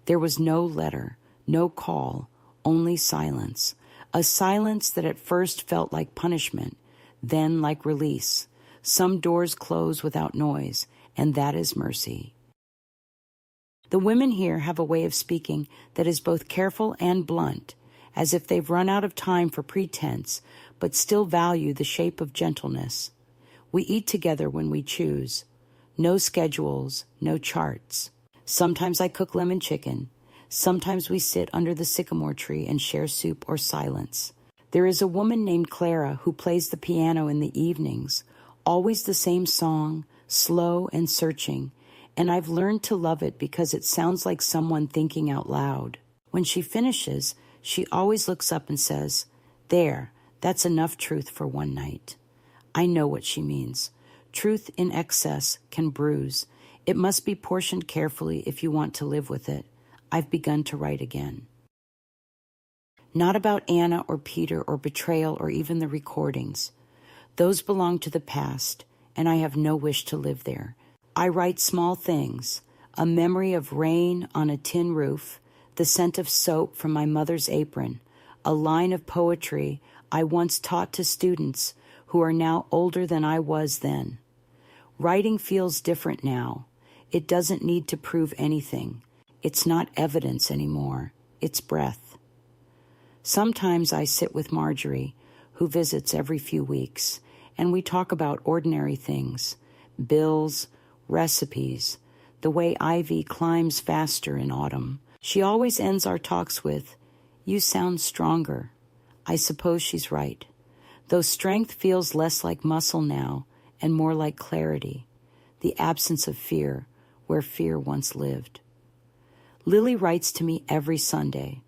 There was no letter, no call, only silence, a silence that at first felt like punishment, then like release. Some doors close without noise, and that is mercy. The women here have a way of speaking that is both careful and blunt, as if they've run out of time for pretense, but still value the shape of gentleness. We eat together when we choose. No schedules, no charts. Sometimes I cook lemon chicken. Sometimes we sit under the sycamore tree and share soup or silence. There is a woman named Clara who plays the piano in the evenings, always the same song, slow and searching, and I've learned to love it because it sounds like someone thinking out loud. When she finishes, she always looks up and says, "There, that's enough truth for one night." I know what she means. Truth in excess can bruise. It must be portioned carefully if you want to live with it. I've begun to write again. Not about Anna or Peter or betrayal or even the recordings. Those belong to the past, and I have no wish to live there. I write small things, a memory of rain on a tin roof, the scent of soap from my mother's apron, a line of poetry I once taught to students who are now older than I was then. Writing feels different now. It doesn't need to prove anything. It's not evidence anymore. It's breath. Sometimes I sit with Marjorie, who visits every few weeks, and we talk about ordinary things, bills, recipes, the way Ivy climbs faster in autumn. She always ends our talks with, "You sound stronger." I suppose she's right, though strength feels less like muscle now and more like clarity, the absence of fear where fear once lived. Lily writes to me every Sunday.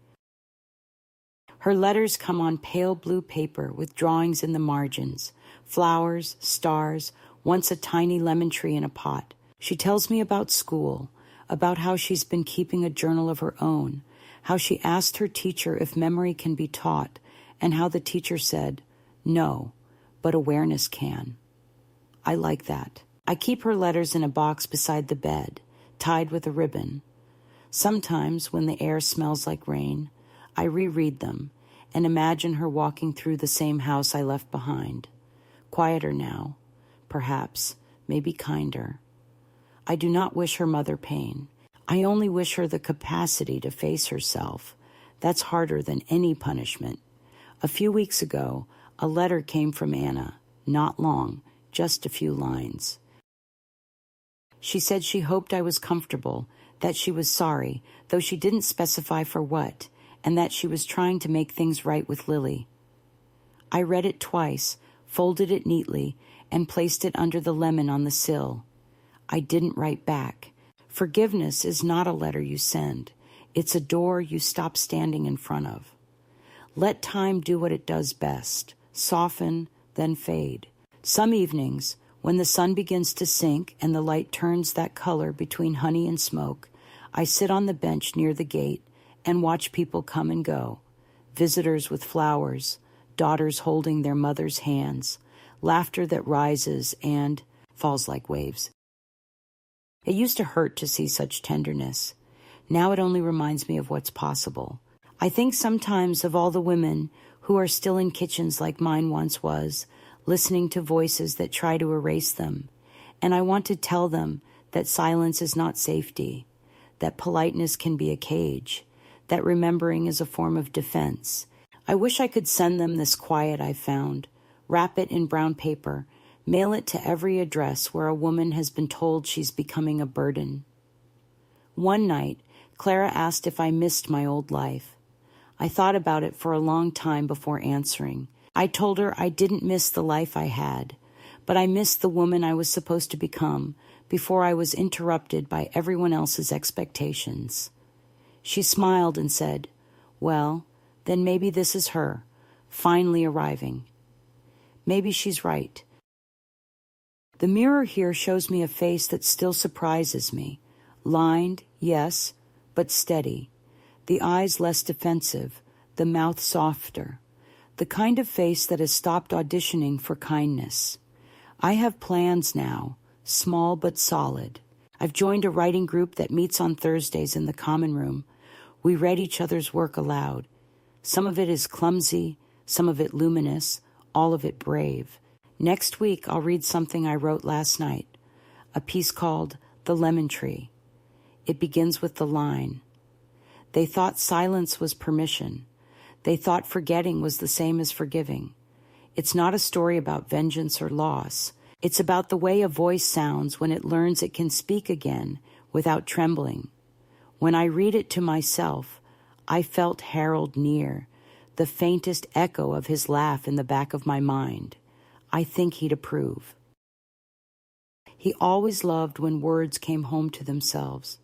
Her letters come on pale blue paper with drawings in the margins, flowers, stars, once a tiny lemon tree in a pot. She tells me about school, about how she's been keeping a journal of her own, how she asked her teacher if memory can be taught, and how the teacher said, "No, but awareness can." I like that. I keep her letters in a box beside the bed, tied with a ribbon. Sometimes, when the air smells like rain, I reread them and imagine her walking through the same house I left behind. Quieter now, perhaps, maybe kinder. I do not wish her mother pain. I only wish her the capacity to face herself. That's harder than any punishment. A few weeks ago, a letter came from Anna, not long, just a few lines. She said she hoped I was comfortable, that she was sorry, though she didn't specify for what, and that she was trying to make things right with Lily. I read it twice, folded it neatly, and placed it under the lemon on the sill. I didn't write back. Forgiveness is not a letter you send. It's a door you stop standing in front of. Let time do what it does best, soften, then fade. Some evenings, when the sun begins to sink and the light turns that color between honey and smoke, I sit on the bench near the gate and watch people come and go, visitors with flowers, daughters holding their mother's hands, laughter that rises and falls like waves. It used to hurt to see such tenderness. Now it only reminds me of what's possible. I think sometimes of all the women who are still in kitchens like mine once was, listening to voices that try to erase them. And I want to tell them that silence is not safety, that politeness can be a cage, that remembering is a form of defense. I wish I could send them this quiet I found, wrap it in brown paper, mail it to every address where a woman has been told she's becoming a burden. One night, Clara asked if I missed my old life. I thought about it for a long time before answering. I told her I didn't miss the life I had, but I missed the woman I was supposed to become before I was interrupted by everyone else's expectations. She smiled and said, "Well, then maybe this is her, finally arriving." Maybe she's right. The mirror here shows me a face that still surprises me. Lined, yes, but steady. The eyes less defensive, the mouth softer. The kind of face that has stopped auditioning for kindness. I have plans now, small but solid. I've joined a writing group that meets on Thursdays in the common room. We read each other's work aloud. Some of it is clumsy, some of it luminous, all of it brave. Next week, I'll read something I wrote last night, a piece called The Lemon Tree. It begins with the line, "They thought silence was permission. They thought forgetting was the same as forgiving." It's not a story about vengeance or loss. It's about the way a voice sounds when it learns it can speak again without trembling. When I read it to myself, I felt Harold near, the faintest echo of his laugh in the back of my mind. I think he'd approve. He always loved when words came home to themselves.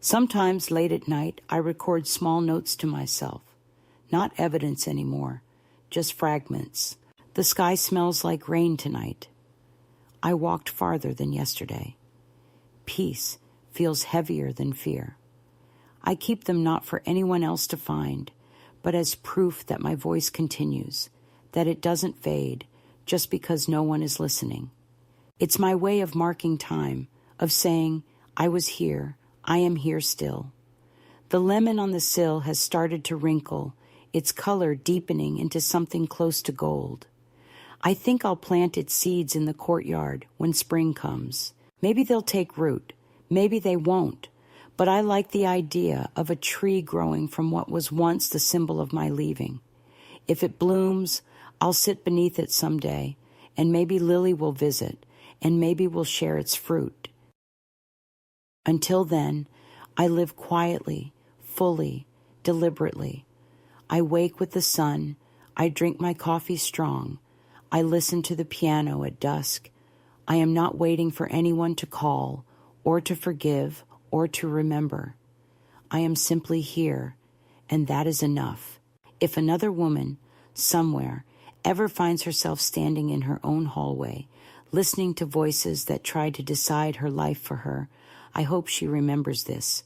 Sometimes late at night, I record small notes to myself. Not evidence anymore, just fragments. The sky smells like rain tonight. I walked farther than yesterday. Peace feels heavier than fear. I keep them not for anyone else to find, but as proof that my voice continues, that it doesn't fade, just because no one is listening. It's my way of marking time, of saying, I was here, I am here still. The lemon on the sill has started to wrinkle, its color deepening into something close to gold. I think I'll plant its seeds in the courtyard when spring comes. Maybe they'll take root, maybe they won't, but I like the idea of a tree growing from what was once the symbol of my leaving. If it blooms, I'll sit beneath it someday, and maybe Lily will visit, and maybe we'll share its fruit. Until then, I live quietly, fully, deliberately. I wake with the sun, I drink my coffee strong, I listen to the piano at dusk. I am not waiting for anyone to call, or to forgive, or to remember. I am simply here, and that is enough. If another woman, somewhere, ever finds herself standing in her own hallway, listening to voices that try to decide her life for her, I hope she remembers this.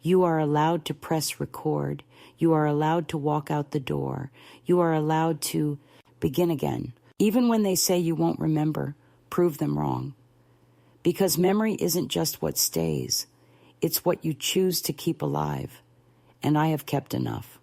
You are allowed to press record. You are allowed to walk out the door. You are allowed to begin again. Even when they say you won't remember, prove them wrong. Because memory isn't just what stays. It's what you choose to keep alive. And I have kept enough.